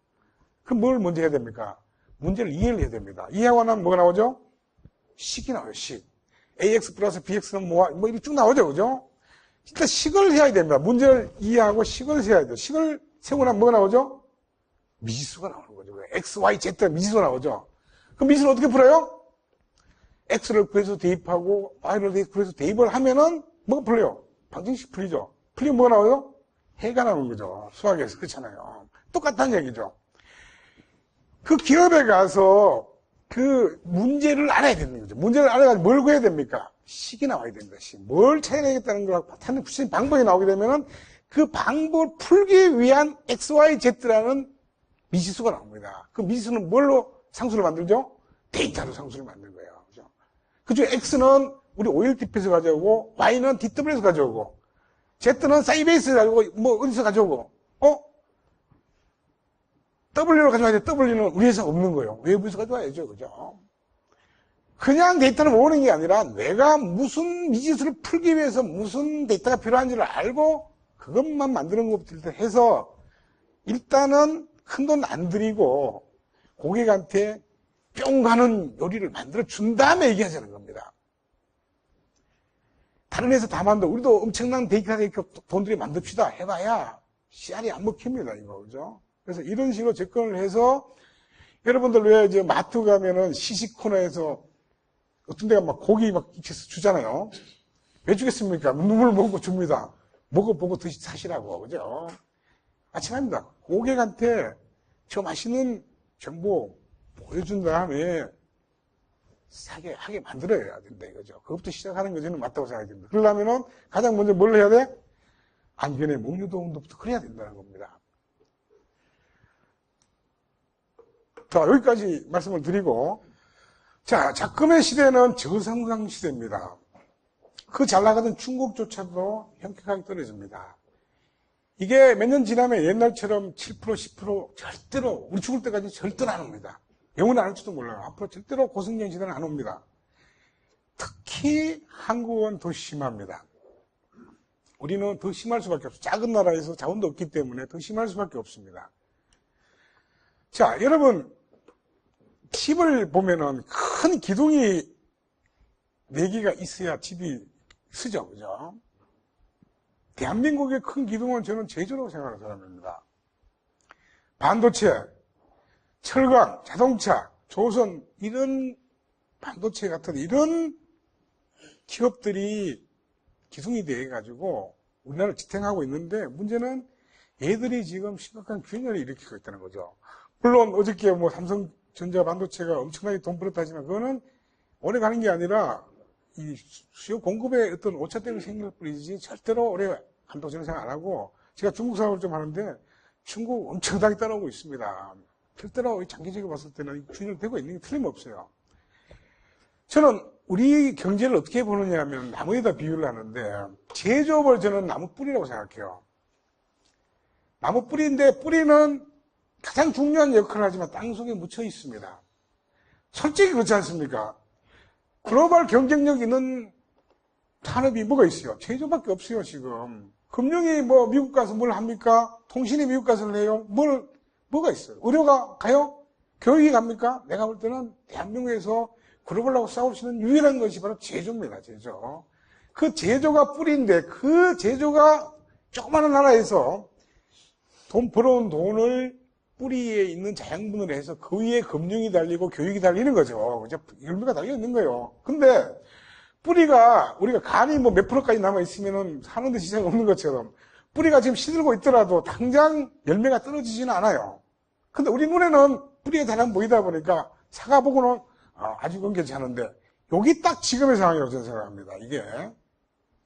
Speaker 1: 그럼 뭘 먼저 해야 됩니까? 문제를 이해를 해야 됩니다. 이해하고 나면 뭐가 나오죠? 식이 나와요, 식. ax 플러스 bx는 뭐 이렇게 쭉 나오죠, 그죠? 일단 식을 해야 됩니다. 문제를 이해하고 식을 세워야 돼요. 식을 세우고 나면 뭐가 나오죠? 미지수가 나오는 거죠. x, y, z 미지수가 나오죠. 그럼 미지수를 어떻게 풀어요? x를 구해서 대입하고 y를 구해서 대입을 하면은 뭐가 풀려요? 방정식 풀리죠. 풀리면 뭐가 나와요? 해가 나오는 거죠. 수학에서. 그렇잖아요. 똑같다는 얘기죠. 그 기업에 가서 그 문제를 알아야 되는 거죠. 문제를 알아야 뭘 구해야 됩니까? 식이 나와야 된다. 식. 뭘 찾아내겠다는 걸 구체적인 방법이 나오게 되면은 그 방법을 풀기 위한 x, y, z라는 미지수가 나옵니다. 그 미지수는 뭘로 상수를 만들죠? 데이터로 상수를 만든 거예요. 그죠? 그중 x는 우리 OLTP에서 가져오고 y는 DW에서 가져오고 z는 사이베이스에서 가져오고 뭐 어디서 가져오고 W로 가져와야 돼. W는 우리 회사 없는 거예요. 외부에서 가져와야죠. 그죠? 그냥 데이터를 모으는 게 아니라 내가 무슨 미지수를 풀기 위해서 무슨 데이터가 필요한지를 알고 그것만 만드는 것부터 해서 일단은 큰 돈 안 들이고 고객한테 뿅 가는 요리를 만들어 준 다음에 얘기하자는 겁니다. 다른 회사 다 만들어. 우리도 엄청난 데이터 돈들이 만듭시다. 해봐야 씨알이 안 먹힙니다. 이거. 그죠? 그래서 이런 식으로 접근을 해서 여러분들 왜 이제 마트 가면은 시식 코너에서 어떤 데가 막 고기 막 주잖아요. 왜 주겠습니까? 눈물 먹고 줍니다. 먹어보고 사시라고. 그죠? 마찬가지입니다. 고객한테 저 맛있는 정보 보여준 다음에 하게 만들어야 된다 이거죠. 그것부터 시작하는 것은 맞다고 생각이 듭니다. 그러려면은 가장 먼저 뭘 해야 돼? 안견의 목류도원부터 그래야 된다는 겁니다. 자, 여기까지 말씀을 드리고, 자, 작금의 시대는 저성장 시대입니다. 그 잘 나가던 중국조차도 현격하게 떨어집니다. 이게 몇 년 지나면 옛날처럼 7%, 10% 절대로, 우리 죽을 때까지 절대로 안 옵니다. 영원히 안 올지도 몰라요. 앞으로 절대로 고성장 시대는 안 옵니다. 특히 한국은 더 심합니다. 우리는 더 심할 수밖에 없어요. 작은 나라에서 자원도 없기 때문에 더 심할 수밖에 없습니다. 자, 여러분, 집을 보면은 큰 기둥이 4개가 있어야 집이 쓰죠. 그죠? 대한민국의 큰 기둥은 저는 제주라고 생각하는 사람입니다. 반도체, 철강, 자동차, 조선, 이런 반도체 같은 이런 기업들이 기둥이 돼가지고 우리나라를 지탱하고 있는데 문제는 얘들이 지금 심각한 균열을 일으키고 있다는 거죠. 물론 어저께 뭐 삼성전자 반도체가 엄청나게 돈 벌었다지만 그거는 오래 가는 게 아니라 이 수요 공급에 어떤 오차 때문에 생길 뿐이지 절대로 오래 간다고 저는 생각 안 하고 제가 중국 사업을 좀 하는데 중국 엄청나게 따라오고 있습니다. 절대로 장기적으로 봤을 때는 균열되고 있는 게 틀림없어요. 저는 우리 경제를 어떻게 보느냐 하면 나무에다 비유를 하는데 제조업을 저는 나무 뿌리라고 생각해요. 나무 뿌리인데 뿌리는 가장 중요한 역할을 하지만 땅속에 묻혀 있습니다. 솔직히 그렇지 않습니까? 글로벌 경쟁력 있는 산업이 뭐가 있어요? 제조밖에 없어요, 지금. 금융이 뭐 미국 가서 뭘 합니까? 통신이 미국 가서 해요? 뭐가 있어요? 의료가 가요? 교육이 갑니까? 내가 볼 때는 대한민국에서 글로벌하고 싸울 수 있는 유일한 것이 바로 제조입니다, 제조. 그 제조가 뿌리인데, 그 제조가 조그마한 나라에서 돈 벌어온 돈을 뿌리에 있는 자양분으로 해서 그 위에 금융이 달리고 교육이 달리는 거죠. 그죠? 열매가 달려 있는 거예요. 근데 뿌리가 우리가 간이 뭐 몇 프로까지 남아 있으면은 사는데 지장이 없는 것처럼 뿌리가 지금 시들고 있더라도 당장 열매가 떨어지지는 않아요. 근데 우리 눈에는 뿌리가 잘 안 보이다 보니까 사과 보고는 아주 그건 괜찮은데 여기 딱 지금의 상황이라고 저는 생각합니다. 이게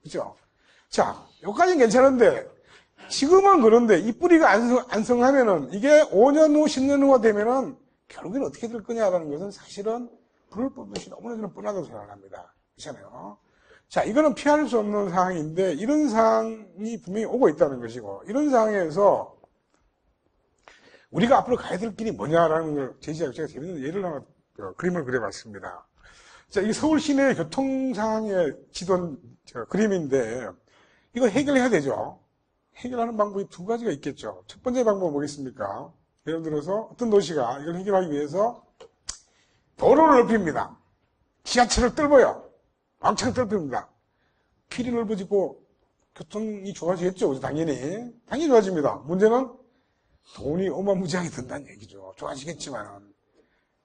Speaker 1: 그죠? 자, 여기까지는 괜찮은데 지금은 그런데 이 뿌리가 안 성하면은 이게 5년 후, 10년 후가 되면은 결국엔 어떻게 될 거냐라는 것은 사실은 불을 뿜듯이 너무나 저는 뻔하다고 생각을 합니다. 그렇잖아요. 자, 이거는 피할 수 없는 상황인데 이런 상황이 분명히 오고 있다는 것이고 이런 상황에서 우리가 앞으로 가야 될 길이 뭐냐라는 걸 제시하고 제가 재밌는 예를 하나 그림을 그려봤습니다. 자, 이 서울 시내 교통 상황의 지도 그림인데 이거 해결해야 되죠. 해결하는 방법이 두 가지가 있겠죠. 첫 번째 방법은 뭐겠습니까? 예를 들어서 어떤 도시가 이걸 해결하기 위해서 도로를 넓힙니다. 지하철을 뚫어요. 왕창 뚫습니다. 길이 넓어지고 교통이 좋아지겠죠. 당연히 좋아집니다. 문제는 돈이 어마무지하게 든다는 얘기죠. 좋아지겠지만.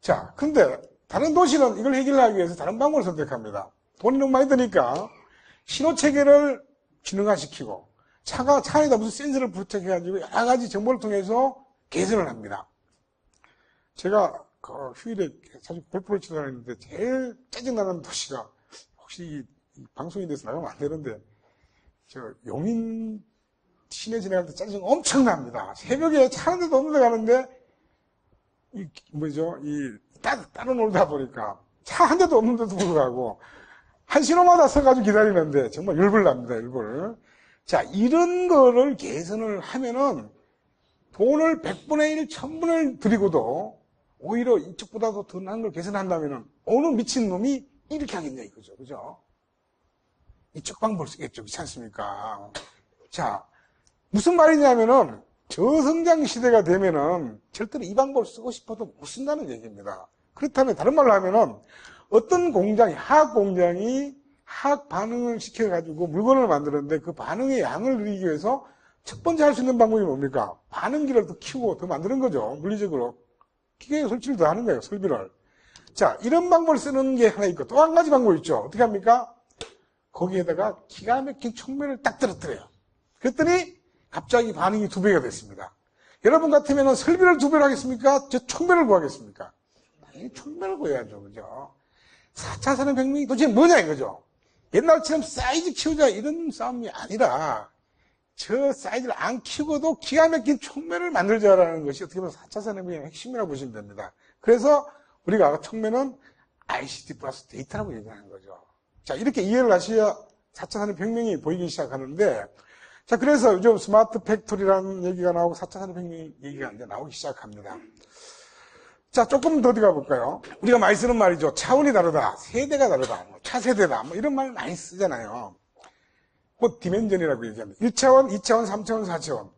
Speaker 1: 자, 근데 다른 도시는 이걸 해결하기 위해서 다른 방법을 선택합니다. 돈이 너무 많이 드니까 신호체계를 기능화시키고 차 안에다 무슨 센서를 부착해가지고 여러 가지 정보를 통해서 개선을 합니다. 제가 그 휴일에 사실 골프를 치러 다녔는데 제일 짜증나는 도시가 혹시 이 방송에 대해서 나가면 안 되는데 용인 시내 지나갈 때 짜증 엄청납니다. 새벽에 차 한 대도 없는데 가는데 따로 놀다 보니까 차 한 대도 없는데도 불구하고 한 신호마다 서가지고 기다리는데 정말 열불 납니다. 열불. 자, 이런 거를 개선을 하면은 돈을 100분의 1, 1000분의 1 드리고도 오히려 이쪽보다도 더 나은 걸 개선한다면은 어느 미친놈이 이렇게 하겠냐 이거죠. 그죠? 이쪽 방법을 쓰겠죠. 그렇지 않습니까? 자, 무슨 말이냐면은 저성장 시대가 되면은 절대로 이 방법을 쓰고 싶어도 못 쓴다는 얘기입니다. 그렇다면 다른 말로 하면은 어떤 공장이, 화학 공장이 화학 반응을 시켜가지고 물건을 만드는데 그 반응의 양을 늘리기 위해서 첫 번째 할 수 있는 방법이 뭡니까? 반응기를 더 키우고 더 만드는 거죠. 물리적으로. 기계 설치를 더 하는 거예요. 설비를. 자, 이런 방법을 쓰는 게 하나 있고 또 한 가지 방법이 있죠. 어떻게 합니까? 거기에다가 기가 막힌 촉매를 딱 떨어뜨려요. 그랬더니 갑자기 반응이 2배가 됐습니다. 여러분 같으면 설비를 2배로 하겠습니까? 저 촉매를 구하겠습니까? 당연히 촉매를 구해야죠. 그죠? 4차 산업혁명이 도대체 뭐냐 이거죠. 옛날처럼 사이즈 키우자 이런 싸움이 아니라 저 사이즈를 안 키우고도 기가 막힌 촉매를 만들자라는 것이 어떻게 보면 4차 산업혁명의 핵심이라고 보시면 됩니다. 그래서 우리가 촉매는 ICT 플러스 데이터라고 얘기하는 거죠. 자, 이렇게 이해를 하셔야 4차 산업혁명이 보이기 시작하는데, 자, 그래서 요즘 스마트 팩토리라는 얘기가 나오고 4차 산업혁명 얘기가 이제 나오기 시작합니다. 자, 조금 더 들어가 볼까요? 우리가 많이 쓰는 말이죠. 차원이 다르다, 세대가 다르다, 차세대다, 이런 말 많이 쓰잖아요. 디멘전이라고 얘기합니다. 1차원, 2차원, 3차원, 4차원.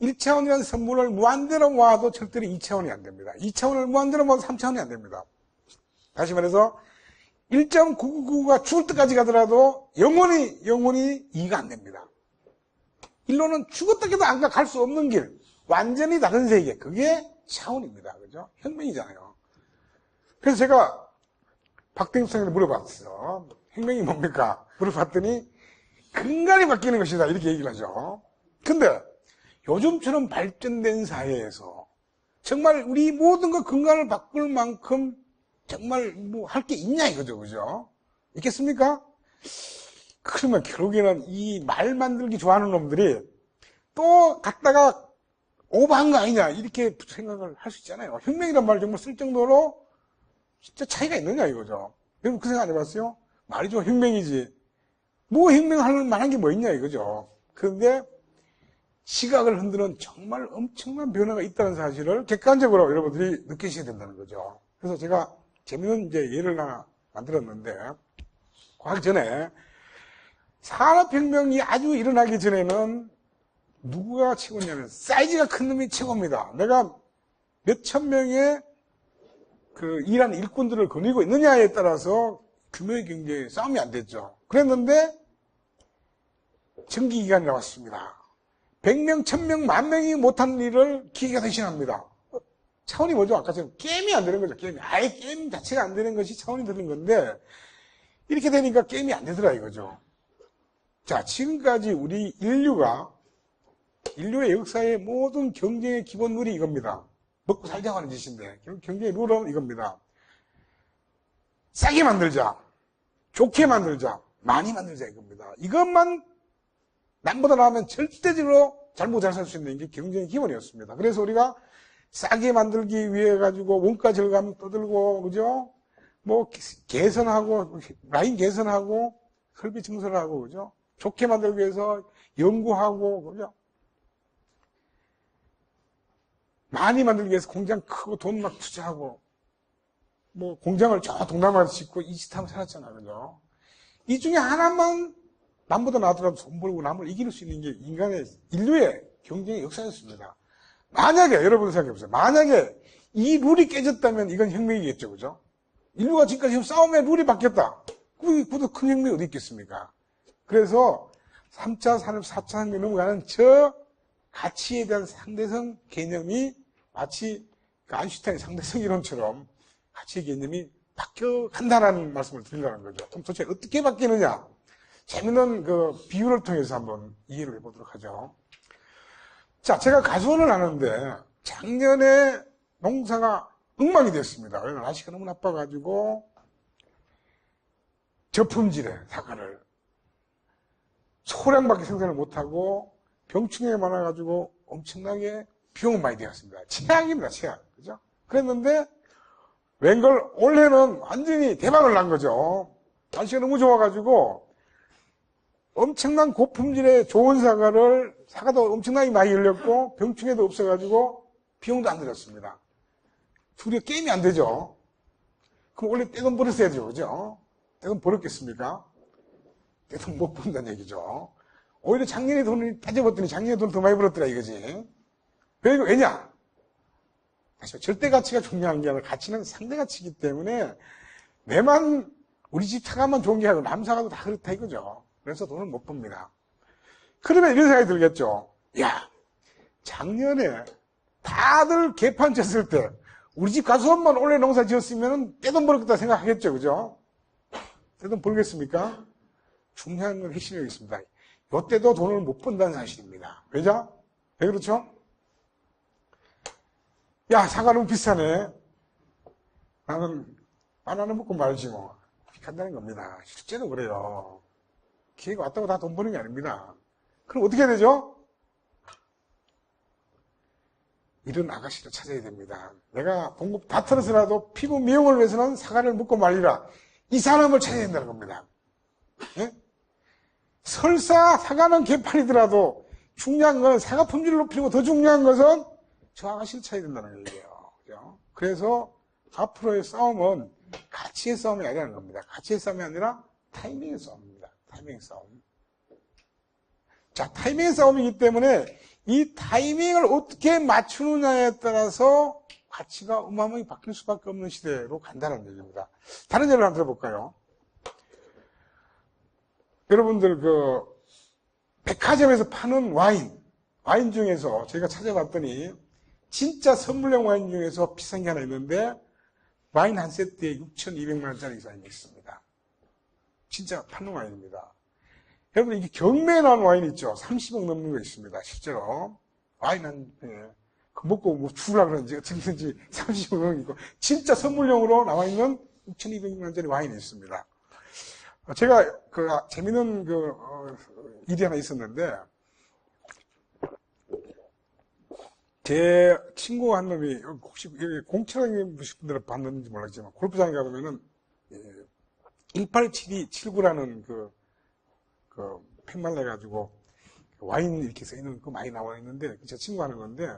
Speaker 1: 1차원이라는 선물을 무한대로 모아도 절대로 2차원이 안 됩니다. 2차원을 무한대로 모아도 3차원이 안 됩니다. 다시 말해서 1.999가 죽을 때까지 가더라도 영원히 2가 안 됩니다. 일로는 죽었다 해도 안 갈 수 없는 길, 완전히 다른 세계, 그게 차원입니다. 그죠? 혁명이잖아요. 그래서 제가 박대기 수장한테 물어봤어요. 혁명이 뭡니까? 물어봤더니 근간이 바뀌는 것이다 이렇게 얘기를 하죠. 근데 요즘처럼 발전된 사회에서 정말 우리 모든 것 근간을 바꿀 만큼 정말 할 게 있냐 이거죠. 그죠? 있겠습니까? 그러면 결국에는 이 말 만들기 좋아하는 놈들이 또 갖다가 오버한 거 아니냐 이렇게 생각을 할 수 있잖아요. 혁명이란 말을 정말 쓸 정도로 진짜 차이가 있느냐 이거죠. 여러분 그 생각 안 해봤어요? 말이죠. 혁명이지. 뭐 혁명할 만한 게 뭐 있냐 이거죠. 그런데 시각을 흔드는 정말 엄청난 변화가 있다는 사실을 객관적으로 여러분들이 느끼셔야 된다는 거죠. 그래서 제가 재밌는 예를 하나 만들었는데, 그 하기 전에 산업혁명이 아주 일어나기 전에는 누구가 최고냐면 사이즈가 큰 놈이 최고입니다. 내가 몇천 명의 그 일하는 일꾼들을 거느리고 있느냐에 따라서 규모의 경제에 싸움이 안 됐죠. 그랬는데 정기기관이 나왔습니다. 100명, 1000명, 10,000명이 못한 일을 기계가 대신합니다. 차원이 뭐죠? 아까처럼 게임이 안 되는 거죠. 게임이. 아예 게임 자체가 안 되는 것이 차원이 되는 건데 이렇게 되니까 게임이 안 되더라 이거죠. 자, 지금까지 우리 인류의 역사의 모든 경쟁의 기본 룰이 이겁니다. 먹고 살자고 하는 짓인데 경쟁의 룰은 이겁니다. 싸게 만들자, 좋게 만들자, 많이 만들자 이겁니다. 이것만 남보다 나으면 절대적으로 잘 살 수 있는 게 경쟁의 기본이었습니다. 그래서 우리가 싸게 만들기 위해 가지고 원가 절감 떠들고, 그죠? 뭐, 개선하고, 라인 개선하고, 설비 증설을 하고, 그죠? 좋게 만들기 위해서 연구하고, 그죠? 많이 만들기 위해서 공장 크고 돈 막 투자하고, 뭐, 공장을 저 동남아에서 짓고 이 짓 하면 살았잖아요, 그죠? 이 중에 하나만 남보다 나더라도 돈 벌고 남을 이길 수 있는 게 인류의 경쟁의 역사였습니다. 만약에, 여러분 생각해보세요. 만약에 이 룰이 깨졌다면 이건 혁명이겠죠, 그죠? 인류가 지금까지 싸움의 룰이 바뀌었다. 그보다 큰 혁명이 어디 있겠습니까? 그래서 3차 산업, 4차 산업에 넘어가는 저 가치에 대한 상대성 개념이 마치 아인슈타인의 상대성 이론처럼 가치의 개념이 바뀌어간다는 말씀을 드린다는 거죠. 그럼 도대체 어떻게 바뀌느냐? 재밌는 그 비유를 통해서 한번 이해를 해보도록 하죠. 자, 제가 가수원을 하는데 작년에 농사가 엉망이 됐습니다. 왜냐면 날씨가 너무 나빠가지고 저품질의 사과를 소량밖에 생산을 못하고 병충해가 많아가지고 엄청나게 비용은 많이 되었습니다. 최악입니다, 최악. 그죠? 그랬는데 웬걸 올해는 완전히 대박을 난 거죠. 날씨가 너무 좋아가지고 엄청난 고품질의 좋은 사과도 엄청나게 많이 열렸고 병충해도 없어가지고 비용도 안 들었습니다. 둘이 게임이 안 되죠. 그럼 원래 떼돈 벌었어야 되죠, 그죠? 떼돈 벌었겠습니까? 떼돈 못 번다는 얘기죠. 오히려 작년에 돈을 빠져버렸더니 작년에 돈을 더 많이 벌었더라 이거지. 왜냐? 다시 절대 가치가 중요한 게 아니라 가치는 상대 가치이기 때문에 내만 우리 집 사과만 좋은 게 아니고 남 사과도 다 그렇다 이거죠. 그래서 돈을 못 법니다. 그러면 이런 생각이 들겠죠. 야, 작년에 다들 개판 쳤을 때 우리 집 가수원만 올해 농사 지었으면 떼돈 벌었겠다 생각하겠죠. 그죠? 떼돈 벌겠습니까? 중요한 건 핵심이 여기 있습니다. 요때도 돈을 못 번다는 사실입니다. 왜죠? 왜 그렇죠? 야, 사과 너무 비싸네. 나는 바나나 먹고 말지 뭐. 한다는 겁니다. 실제로 그래요. 기회가 왔다고 다 돈 버는 게 아닙니다. 그럼 어떻게 해야 되죠? 이런 아가씨를 찾아야 됩니다. 내가 봉급 다 털어서라도 피부 미용을 위해서는 사과를 먹고 말리라. 이 사람을 찾아야 된다는 겁니다. 예? 설사 사과는 개판이더라도 중요한 건 사과 품질을 높이고 더 중요한 것은 저 아가씨를 찾아야 된다는 얘기예요. 그죠? 그래서 앞으로의 싸움은 가치의 싸움이 아니라는 겁니다. 가치의 싸움이 아니라 타이밍의 싸움입니다. 타이밍 싸움. 자, 타이밍 싸움이기 때문에 이 타이밍을 어떻게 맞추느냐에 따라서 가치가 어마어마하게 바뀔 수밖에 없는 시대로 간다는 얘기입니다. 다른 예를 한번 들어볼까요? 여러분들 백화점에서 파는 와인 중에서 저희가 찾아봤더니 진짜 선물용 와인 중에서 비싼 게 하나 있는데 와인 한 세트에 6,200만 원짜리 와인이 있습니다. 진짜 파는 와인입니다. 여러분, 이게 경매에 나온 와인 있죠? 30억 넘는 거 있습니다. 실제로. 와인 그 먹고 뭐 죽으려고 그러는지 어떻게든지 30억 이고 진짜 선물용으로 나와 있는 6,200만 원짜리 와인이 있습니다. 제가 재밌는 일이 하나 있었는데, 제 친구 한 놈이, 혹시 공채랑 보신 분들은 봤는지 몰랐지만, 골프장에 가보면은, 18729라는 팩만 내가지고, 와인 이렇게 써있는 거 많이 나와 있는데, 제 친구 하는 건데,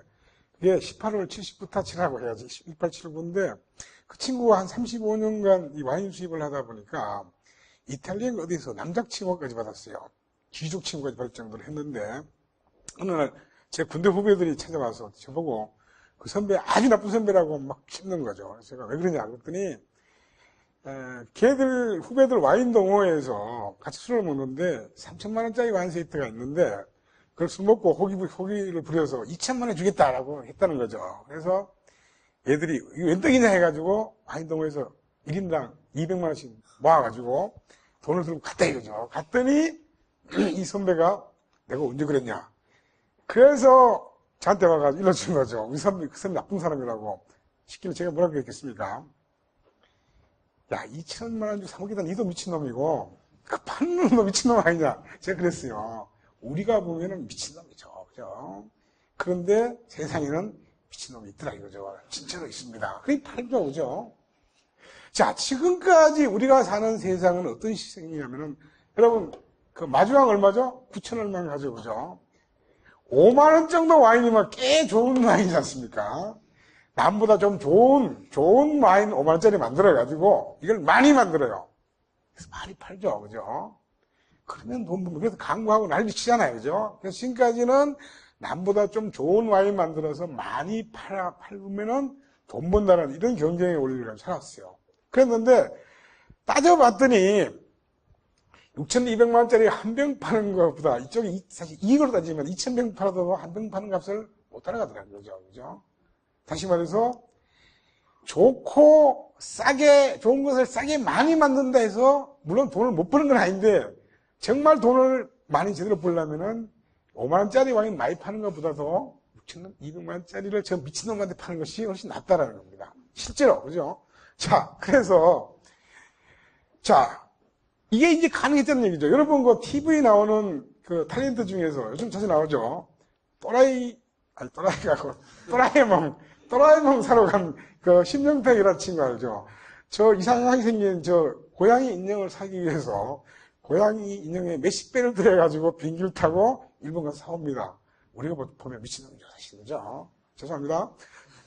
Speaker 1: 그게 18월 70부터 치라고 해야지, 1879인데, 그 친구가 한 35년간 이 와인 수입을 하다 보니까, 이탈리아 어디서 남작칭호까지 받았어요. 귀족 친구까지 받을 정도로 했는데, 어느 날 제 군대 후배들이 찾아와서 저보고 그 선배 아주 나쁜 선배라고 막 힘든 거죠. 그래서 제가 왜 그러냐 그랬더니, 걔들 후배들 와인 동호회에서 같이 술을 먹는데 3천만 원짜리 와인 세트가 있는데 그걸 술 먹고 호기를 부려서 2천만 원 주겠다라고 했다는 거죠. 그래서 얘들이 이거 웬 떡이냐 해가지고 와인 동호회에서 1인당 200만 원씩 모아가지고 돈을 들고 갔다 이거죠. 갔더니 이 선배가 내가 언제 그랬냐. 그래서 저한테 와가지고 일러준 거죠. 우리 선배, 그 선배 나쁜 사람이라고. 시키면 제가 뭐라고 그랬겠습니까? 야, 2천만 원 주고 사먹겠다 니도 미친놈이고, 그 파는 놈도 미친놈 아니냐. 제가 그랬어요. 우리가 보면은 미친놈이죠. 그죠? 그런데 세상에는 미친놈이 있더라 이거죠. 진짜로 있습니다. 그게 팔죠. 그죠? 자, 지금까지 우리가 사는 세상은 어떤 시스템이냐면은, 여러분, 그 마주왕 얼마죠? 9천 얼마 가죠. 그죠? 5만 원 정도 와인이면 꽤 좋은 와인이지 않습니까? 남보다 좀 좋은 와인 5만 원짜리 만들어가지고 이걸 많이 만들어요. 그래서 많이 팔죠. 그죠? 그러면 돈 벌고 그래서 광고하고 난리 치잖아요. 그죠? 그래서 지금까지는 남보다 좀 좋은 와인 만들어서 많이 팔면은 돈 번다는 이런 경쟁의 원리를 살았어요. 그랬는데 따져봤더니 6,200만 원짜리 한 병 파는 것보다 이쪽이 사실 이익으로 따지면 2,000병 팔아도 한 병 파는 값을 못 따라가더라고요. 그죠? 그죠? 다시 말해서 좋고 싸게 좋은 것을 싸게 많이 만든다 해서 물론 돈을 못 버는 건 아닌데 정말 돈을 많이 제대로 벌려면은 5만 원짜리 와인 많이 파는 것보다도 6,200만 원짜리를 저 미친놈한테 파는 것이 훨씬 낫다라는 겁니다. 실제로 그죠? 자, 그래서 자. 이게 이제 가능했다는 얘기죠. 여러분, 그 TV 나오는 그 탤런트 중에서 요즘 자주 나오죠. 또라이몽 사러 간 그 심영탁이라는 친구 알죠? 저 이상하게 생긴 저 고양이 인형을 사기 위해서 고양이 인형에 몇십 배를 들여가지고 비행기를 타고 일본 가서 사옵니다. 우리가 보면 미친놈이죠, 사실. 그죠? 죄송합니다.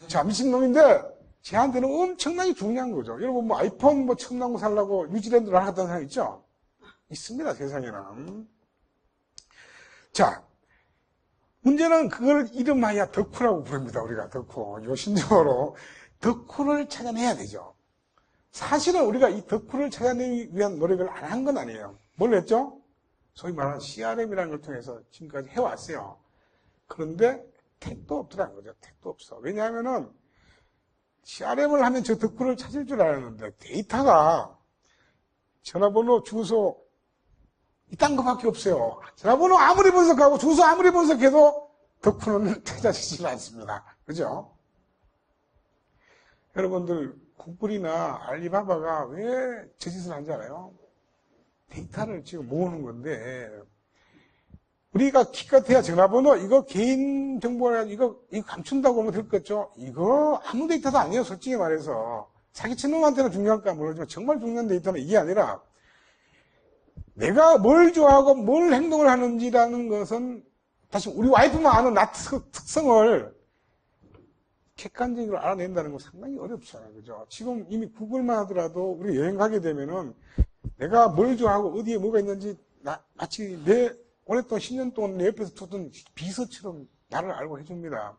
Speaker 1: 자, 미친놈인데, 쟤한테는 엄청나게 중요한 거죠. 여러분, 뭐 아이폰 뭐 첨단 거 살라고 뉴질랜드로 나갔다는 사람 있죠? 있습니다, 세상에는. 자, 문제는 그걸 이름하여 덕후라고 부릅니다, 우리가. 덕후. 요신적으로 덕후를 찾아내야 되죠. 사실은 우리가 이 덕후를 찾아내기 위한 노력을 안 한 건 아니에요. 뭘 했죠? 소위 말하는 CRM이라는 걸 통해서 지금까지 해왔어요. 그런데 택도 없더라는 거죠. 택도 없어. 왜냐하면은 CRM을 하면 저 덕후를 찾을 줄 알았는데 데이터가 전화번호, 주소 이딴 거밖에 없어요. 전화번호 아무리 분석하고 주소 아무리 분석해도 덕후는 찾아지지 않습니다. 그죠? 여러분들 구글이나 알리바바가 왜 저 짓을 하는지 알아요? 데이터를 지금 모으는 건데 우리가 기껏해야 전화번호 이거 개인정보라 이거 감춘다고 하면 될 것 같죠? 이거 아무 데이터도 아니에요. 솔직히 말해서 사기친 놈한테는 중요할까 모르지만 정말 중요한 데이터는 이게 아니라 내가 뭘 좋아하고 뭘 행동을 하는지라는 것은 다시 우리 와이프만 아는 나 특성을 객관적으로 알아낸다는 건 상당히 어렵잖아요. 그죠? 지금 이미 구글만 하더라도 우리 여행 가게 되면은 내가 뭘 좋아하고 어디에 뭐가 있는지 마치 내 오랫동안 10년 동안 내 옆에서 두던 비서처럼 나를 알고 해줍니다.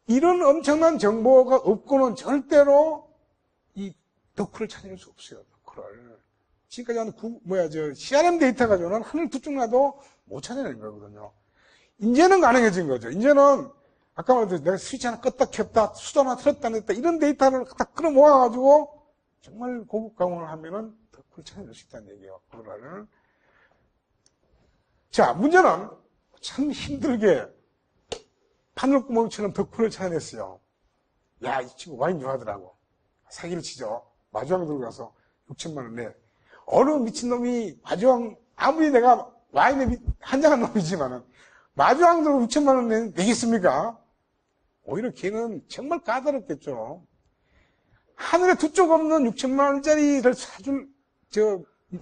Speaker 1: 이런 엄청난 정보가 없고는 절대로 이 덕후를 찾아낼 수 없어요. 덕후를. 지금까지 하는 CRM 데이터 가지고는 하늘 두 쪽 나도 못 찾아내는 거거든요. 이제는 가능해진 거죠. 이제는 아까 말했듯이 내가 스위치 하나 껐다 켰다, 수도 하나 틀었다 냈다 이런 데이터를 딱 끌어모아가지고 정말 고급 강화를 하면은 덕후를 찾아낼 수 있다는 얘기예요. 그거를. 자, 문제는 참 힘들게 바늘구멍처럼 덕후를 찾아냈어요. 야, 이 친구 와인 좋아하더라고. 사기를 치죠. 마주왕 들고 가서 6천만 원 내. 어느 미친놈이 마주왕, 아무리 내가 와인에 한장한 놈이지만은 마주왕 들고 6천만 원 내겠습니까? 오히려 걔는 정말 까다롭겠죠. 하늘에 두 쪽 없는 6천만 원짜리를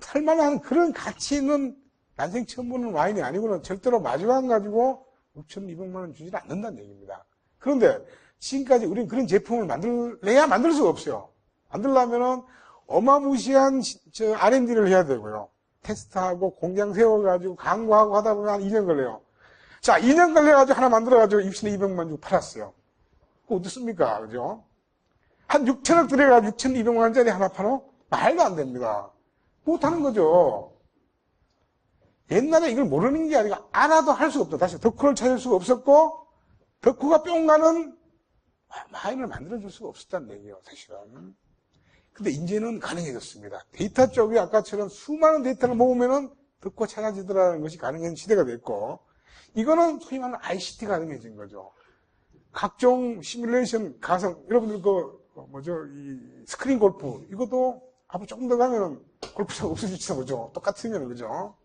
Speaker 1: 살만한 그런 가치 있는 난생 처음 보는 와인이 아니고는 절대로 마주왕 가지고 6,200만 원 주지 않는다는 얘기입니다. 그런데 지금까지 우리는 그런 제품을 만들 수가 없어요. 만들려면은 어마무시한 R&D를 해야 되고요. 테스트하고 공장 세워가지고 광고하고 하다 보면 한 2년 걸려요. 자, 2년 걸려가지고 하나 만들어가지고 입신에 200만 주고 팔았어요. 그거 어떻습니까? 그죠? 한 6천억 들여가지고 6,200만 원짜리 하나 팔어? 말도 안 됩니다. 못하는 거죠. 옛날에 이걸 모르는 게 아니라 알아도 할 수가 없다. 다시 덕후를 찾을 수가 없었고, 덕후가 뿅 가는 마인을 만들어줄 수가 없었다는 얘기예요, 사실은. 근데 이제는 가능해졌습니다. 데이터 쪽이 아까처럼 수많은 데이터를 모으면은 덕후가 찾아지더라는 것이 가능한 시대가 됐고, 이거는 소위 말하는 ICT가 가능해진 거죠. 각종 시뮬레이션, 가상, 여러분들 이 스크린 골프, 이것도 앞으로 조금 더 가면 골프장 없어질지도 모르죠. 똑같으면, 그죠?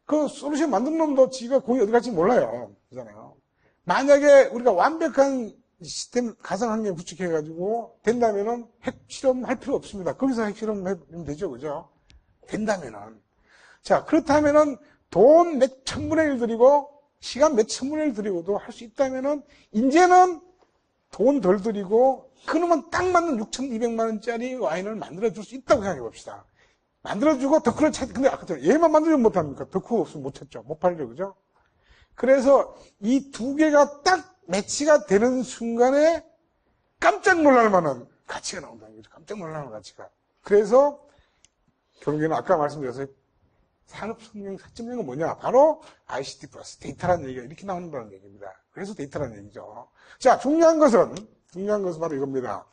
Speaker 1: 그 솔루션 만든 놈도 지가 공이 어디 갈지 몰라요. 그잖아요. 만약에 우리가 완벽한 시스템 가상 환경 구축해가지고 된다면은 핵 실험할 필요 없습니다. 거기서 핵 실험하면 되죠. 그죠? 된다면은. 자, 그렇다면은 돈 몇 천분의 일 들이고 시간 몇 천분의 일 들이고도 할 수 있다면은 이제는 돈 덜 들이고 그놈은 딱 맞는 6,200만 원짜리 와인을 만들어줄 수 있다고 생각해 봅시다. 만들어주고 덕후를 근데 아까 전에 얘만 만들면 못합니까? 덕후가 없으면 못했죠. 못 팔죠. 그죠? 그래서 이 두 개가 딱 매치가 되는 순간에 깜짝 놀랄 만한 가치가 나온다는 거죠. 깜짝 놀랄 만한 가치가. 그래서 결국에는 아까 말씀드렸어요. 산업혁명 4.0은 뭐냐? 바로 ICT 플러스 데이터라는 얘기가 이렇게 나온다는 얘기입니다. 그래서 데이터라는 얘기죠. 자, 중요한 것은 바로 이겁니다.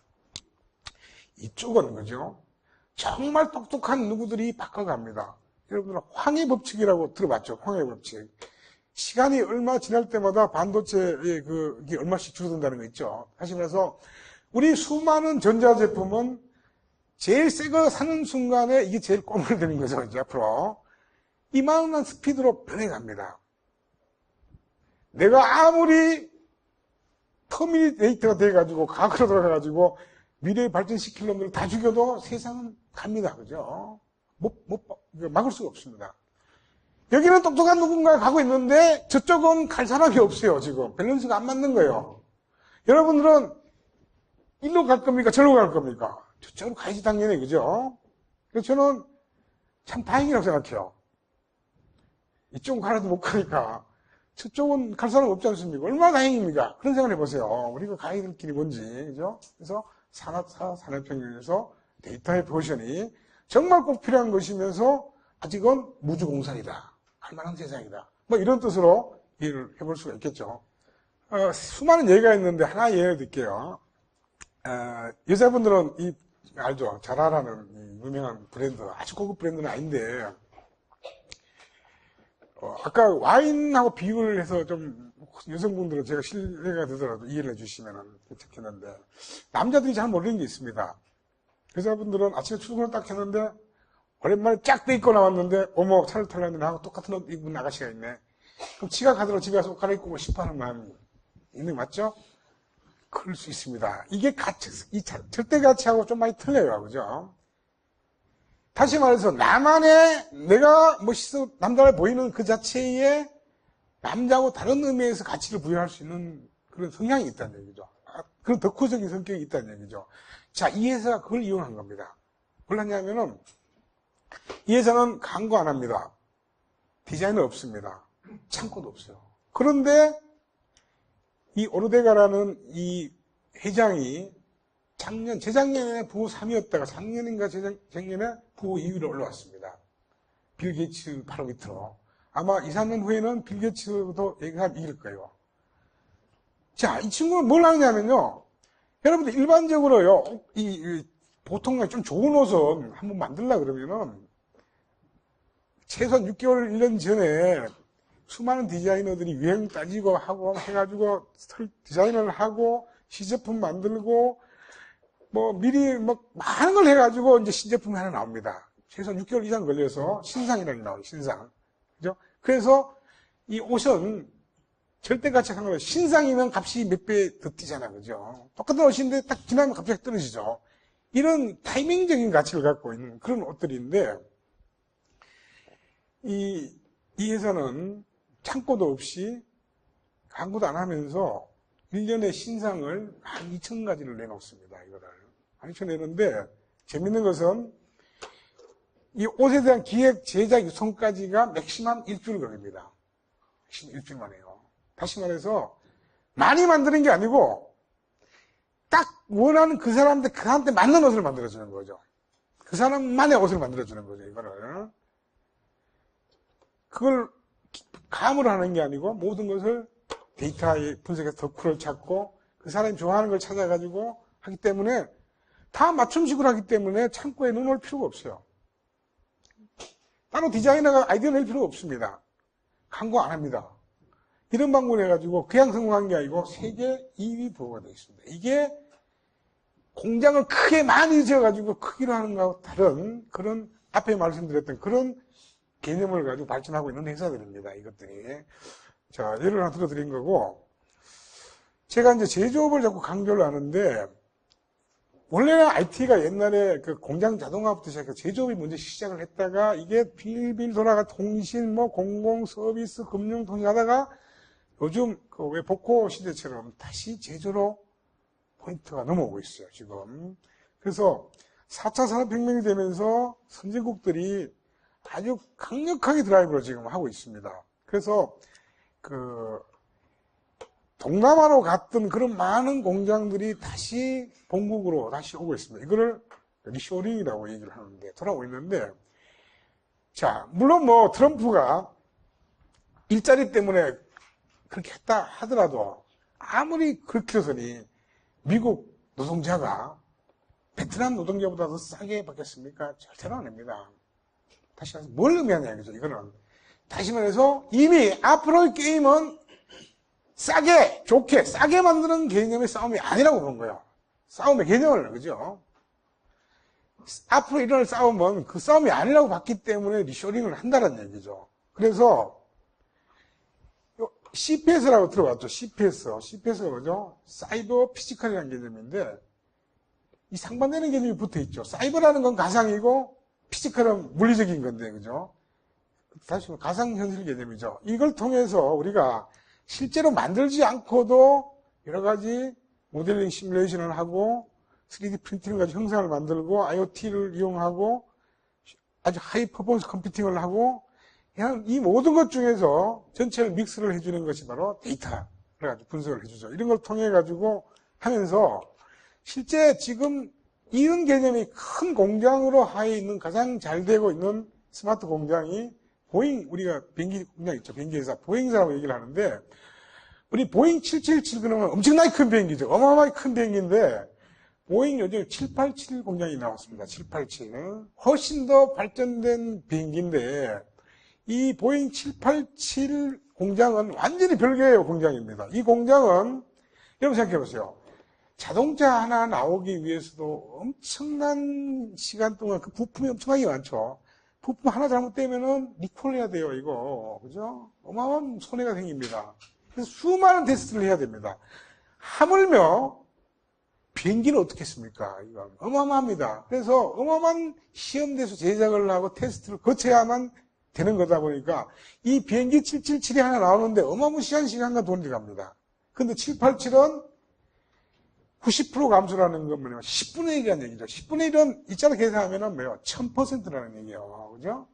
Speaker 1: 이쪽은 그죠? 정말 똑똑한 누구들이 바꿔갑니다. 여러분들은 황해 법칙이라고 들어봤죠? 황해 법칙. 시간이 얼마 지날 때마다 반도체의 이게 얼마씩 줄어든다는 거 있죠. 다시 말해서 우리 수많은 전자제품은 제일 새 거 사는 순간에 이게 제일 꼼을 드는 거죠. 이제 앞으로. 이만한 스피드로 변해갑니다. 내가 아무리 터미네이터가 돼가지고 과거로 돌아가가지고 미래에 발전시킬 놈들을 다 죽여도 세상은 갑니다. 그죠? 막을 수가 없습니다. 여기는 똑똑한 누군가가 가고 있는데 저쪽은 갈 사람이 없어요. 지금 밸런스가 안 맞는 거예요. 여러분들은 일로 갈 겁니까? 저로 갈 겁니까? 저쪽으로 가야지 당연히. 그죠? 그래서 저는 참 다행이라고 생각해요. 이쪽은 가라도 못 가니까 저쪽은 갈 사람 없지 않습니까? 얼마나 다행입니까? 그런 생각을 해보세요. 우리가 가야 될 길이 뭔지. 그죠? 그래서 산업혁명에서 데이터의 버전이 정말 꼭 필요한 것이면서 아직은 무주공산이다. 할 만한 세상이다. 뭐 이런 뜻으로 이해를 해볼 수가 있겠죠. 수많은 예가 있는데 하나 예를 들게요. 여자분들은 알죠? 자라라는 이 유명한 브랜드, 아주 고급 브랜드는 아닌데, 아까 와인하고 비교를 해서 좀 여성분들은 제가 신뢰가 되더라도 이해를 해주시면 괜찮겠는데, 남자들이 잘 모르는 게 있습니다. 여자분들은 아침에 출근을 딱 했는데, 오랜만에 쫙 돼 입고 나왔는데, 어머, 차를 털렸는데 하고 똑같은 옷 입은 아가씨가 있네. 그럼 지가 가더라도 집에 가서 옷 갈아입고 뭐 싶어하는 마음이 있는 거 맞죠? 그럴 수 있습니다. 이게 절대 가치하고 좀 많이 틀려요. 그죠? 다시 말해서, 내가 멋있어, 남자를 보이는 그 자체에 남자하고 다른 의미에서 가치를 부여할 수 있는 그런 성향이 있다는 얘기죠. 그런 덕후적인 성격이 있다는 얘기죠. 자, 이 회사가 그걸 이용한 겁니다. 뭘 하냐면은, 이 회사는 광고 안 합니다. 디자인은 없습니다. 창고도 없어요. 그런데 이 오르데가라는 이 회장이 재작년에 부호 3위였다가 작년인가 재작년에 부호 2위로 올라왔습니다. 빌 게이츠 바로 밑으로. 아마 2, 3년 후에는 빌 게이츠도 얘기가 이길 거예요. 자, 이 친구는 뭘 하느냐면요. 여러분들 일반적으로요, 보통 좀 좋은 옷은 한번 만들려고 그러면은 최소한 6개월, 1년 전에 수많은 디자이너들이 유행 따지고 하고 해가지고 디자인을 하고 시제품 만들고 뭐 미리 뭐 많은 걸 해가지고 이제 신제품이 하나 나옵니다. 최소한 6개월 이상 걸려서 신상이라는 게 나와요. 신상. 그죠? 그래서 이 옷은 절대 가치가 상관없어요. 신상이면 값이 몇 배 더 뛰잖아. 그죠? 똑같은 옷인데 딱 지나면 갑자기 떨어지죠. 이런 타이밍적인 가치를 갖고 있는 그런 옷들인데, 이 회사는 창고도 없이 광고도 안 하면서 1년에 신상을 한 2,000가지를 내놓습니다. 이거를. 한 2,000 내는데, 재밌는 것은 이 옷에 대한 기획, 제작, 유통까지가 맥시멈 일주일 걸립니다. 맥시멈 일주일만 해요. 다시 말해서 많이 만드는 게 아니고 딱 원하는 그 사람한테 맞는 옷을 만들어주는 거죠. 그 사람만의 옷을 만들어주는 거죠, 이거를. 그걸 감으로 하는 게 아니고 모든 것을 데이터에 분석해서 덕후를 찾고 그 사람이 좋아하는 걸 찾아가지고 하기 때문에 다 맞춤식으로 하기 때문에 창고에 넣어놓을 필요가 없어요. 따로 디자이너가 아이디어 낼 필요가 없습니다. 광고 안 합니다. 이런 방법을 해가지고 그냥 성공한 게 아니고 세계 2위 부호가 되어 있습니다. 이게 공장을 크게 많이 지어가지고 크기로 하는 것하고 다른 그런 앞에 말씀드렸던 그런 개념을 가지고 발전하고 있는 회사들입니다. 이것들이. 자, 예를 하나 들어드린 거고, 제가 이제 제조업을 자꾸 강조를 하는데, 원래는 IT가 옛날에 그 공장 자동화부터 시작해서 제조업이 먼저 시작을 했다가, 이게 빌빌 돌아가 통신, 공공 서비스, 금융 통신 하다가, 요즘 그 왜 복고 시대처럼 다시 제조로 포인트가 넘어오고 있어요, 지금. 그래서 4차 산업혁명이 되면서 선진국들이 아주 강력하게 드라이브를 지금 하고 있습니다. 그래서 동남아로 갔던 그런 많은 공장들이 다시 본국으로 다시 오고 있습니다. 이거를 리쇼링이라고 얘기를 하는데, 돌아오고 있는데, 자, 물론 트럼프가 일자리 때문에 그렇게 했다 하더라도, 아무리 그렇게 해서니, 미국 노동자가 베트남 노동자보다 더 싸게 받겠습니까? 절대로 안 합니다. 다시 말해서 뭘 의미하냐 이거죠. 이거는 다시 말해서 이미 앞으로의 게임은 싸게 좋게 싸게 만드는 개념의 싸움이 아니라고 보는 거예요. 싸움의 개념을 그죠? 앞으로 일어날 싸움은 그 싸움이 아니라고 봤기 때문에 리쇼링을 한다는 얘기죠. 그래서 CPS라고 들어봤죠. CPS가 뭐죠? 사이버 피지컬이라는 개념인데 이 상반되는 개념이 붙어 있죠. 사이버라는 건 가상이고 피지컬은 물리적인 건데, 그죠? 다시 말해 가상현실 개념이죠. 이걸 통해서 우리가 실제로 만들지 않고도 여러 가지 모델링 시뮬레이션을 하고 3D 프린팅을 가지고 형상을 만들고 IoT를 이용하고 아주 하이 퍼포먼스 컴퓨팅을 하고 그냥 이 모든 것 중에서 전체를 믹스를 해주는 것이 바로 데이터를 가지고 분석을 해주죠. 이런 걸 통해 가지고 하면서 실제 지금 이런 개념이 큰 공장으로 하에 있는 가장 잘 되고 있는 스마트 공장이 보잉, 우리가 비행기 공장 있죠. 비행기 회사, 보잉사라고 얘기를 하는데, 우리 보잉 777 그러면 엄청나게 큰 비행기죠. 어마어마하게 큰 비행기인데, 보잉 요즘 787 공장이 나왔습니다. 787은. 훨씬 더 발전된 비행기인데, 이 보잉 787 공장은 완전히 별개의 공장입니다. 이 공장은, 여러분 생각해 보세요. 자동차 하나 나오기 위해서도 엄청난 시간 동안 그 부품이 엄청나게 많죠. 부품 하나 잘못되면은 리콜해야 돼요, 이거. 그죠? 어마어마한 손해가 생깁니다. 그래서 수많은 테스트를 해야 됩니다. 하물며 비행기는 어떻겠습니까? 이건 어마어마합니다. 그래서 어마어마한 시험대에서 제작을 하고 테스트를 거쳐야만 되는 거다 보니까 이 비행기 777이 하나 나오는데 어마무시한 시간과 돈이 들어갑니다. 근데 787은 90% 감소라는 건 뭐냐면 10분의 1이라는 얘기죠. 10분의 1은 이자로 계산하면은 뭐예요? 1000%라는 얘기예요. 그죠?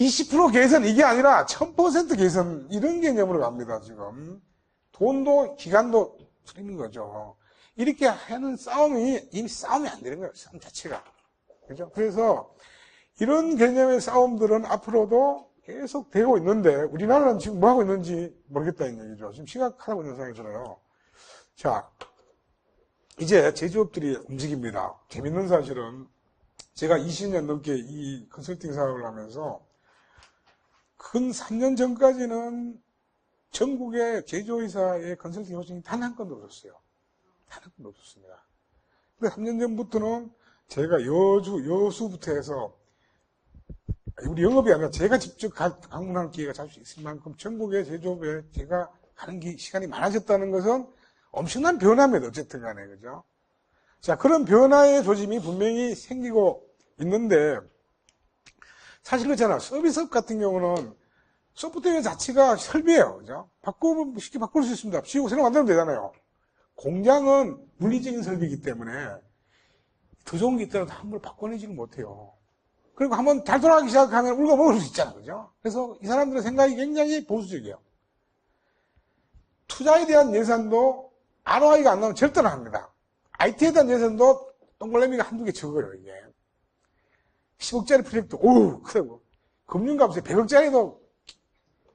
Speaker 1: 20% 개선 이게 아니라 1000% 개선 이런 개념으로 갑니다, 지금. 돈도 기간도 틀리는 거죠. 이렇게 하는 싸움이 이미 싸움이 안 되는 거예요. 싸움 자체가. 그죠? 그래서 이런 개념의 싸움들은 앞으로도 계속 되고 있는데 우리나라는 지금 뭐 하고 있는지 모르겠다는 얘기죠. 지금 심각하다고 있는 생각이 들어요. 자, 이제 제조업들이 움직입니다. 재밌는 사실은 제가 20년 넘게 이 컨설팅 사업을 하면서 근 3년 전까지는 전국의 제조회사의 컨설팅 요청이 단 한 건도 없었어요. 단 한 건도 없었습니다. 근데 3년 전부터는 제가 여수부터 해서 우리 영업이 아니라 제가 직접 방문하는 기회가 자주 있을 만큼 전국의 제조업에 제가 가는 시간이 많아졌다는 것은 엄청난 변화입니다. 어쨌든 간에. 그죠? 자, 그런 변화의 조짐이 분명히 생기고 있는데, 사실 그렇잖아. 서비스업 같은 경우는 소프트웨어 자체가 설비예요. 그죠? 바꾸면 쉽게 바꿀 수 있습니다. 지우고 새로 만들면 되잖아요. 공장은 물리적인 설비이기 때문에 더 좋은 게 있더라도 함부로 바꿔내지는 못해요. 그리고 한번 잘 돌아가기 시작하면 울고먹을 수 있잖아요. 그죠? 그래서 이 사람들의 생각이 굉장히 보수적이에요. 투자에 대한 예산도 ROI가 안 나오면 절대로 합니다. IT에 대한 예산도 동글레미가 한두 개 적어요, 이게. 10억짜리 프로젝트, 오우, 크다고. 금융감세 100억짜리도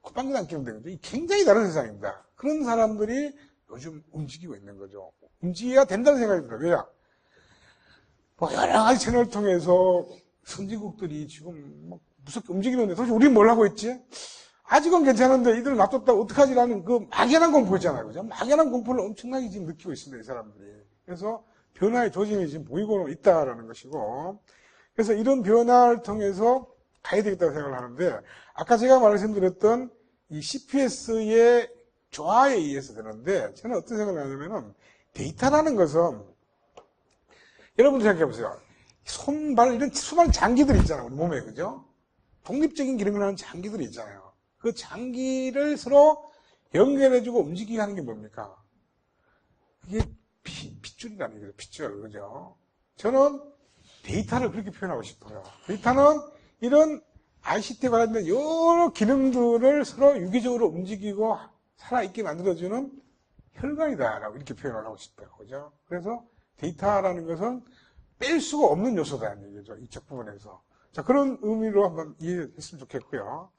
Speaker 1: 콧방귀도 안 끼는데, 그죠? 굉장히 다른 세상입니다. 그런 사람들이 요즘 움직이고 있는 거죠. 움직여야 된다는 생각이 들어요. 왜냐? 뭐, 여러 가지 채널을 통해서 선진국들이 지금 막 무섭게 움직이는데, 도대체 우리는 뭘 하고 있지? 아직은 괜찮은데, 이들 놔뒀다 어떡하지라는 그 막연한 공포 있잖아요. 그죠? 막연한 공포를 엄청나게 지금 느끼고 있습니다, 이 사람들이. 그래서 변화의 조짐이 지금 보이고 있다라는 것이고, 그래서 이런 변화를 통해서 가야 되겠다고 생각을 하는데, 아까 제가 말씀드렸던 이 CPS의 조화에 의해서 되는데, 저는 어떤 생각을 하냐면은, 데이터라는 것은, 여러분들 생각해 보세요. 손, 발, 이런 수많은 장기들이 있잖아요, 우리 몸에, 그죠? 독립적인 기능을 하는 장기들이 있잖아요. 그 장기를 서로 연결해주고 움직이게 하는 게 뭡니까? 그게 핏줄이라는 얘기죠, 핏줄, 그죠? 저는 데이터를 그렇게 표현하고 싶어요. 데이터는 이런 ICT에 관련된 여러 기능들을 서로 유기적으로 움직이고 살아있게 만들어주는 혈관이다라고 이렇게 표현을 하고 싶어요. 그죠? 그래서 데이터라는 것은 뺄 수가 없는 요소다는 얘기죠. 이쪽 부분에서. 자, 그런 의미로 한번 이해했으면 좋겠고요.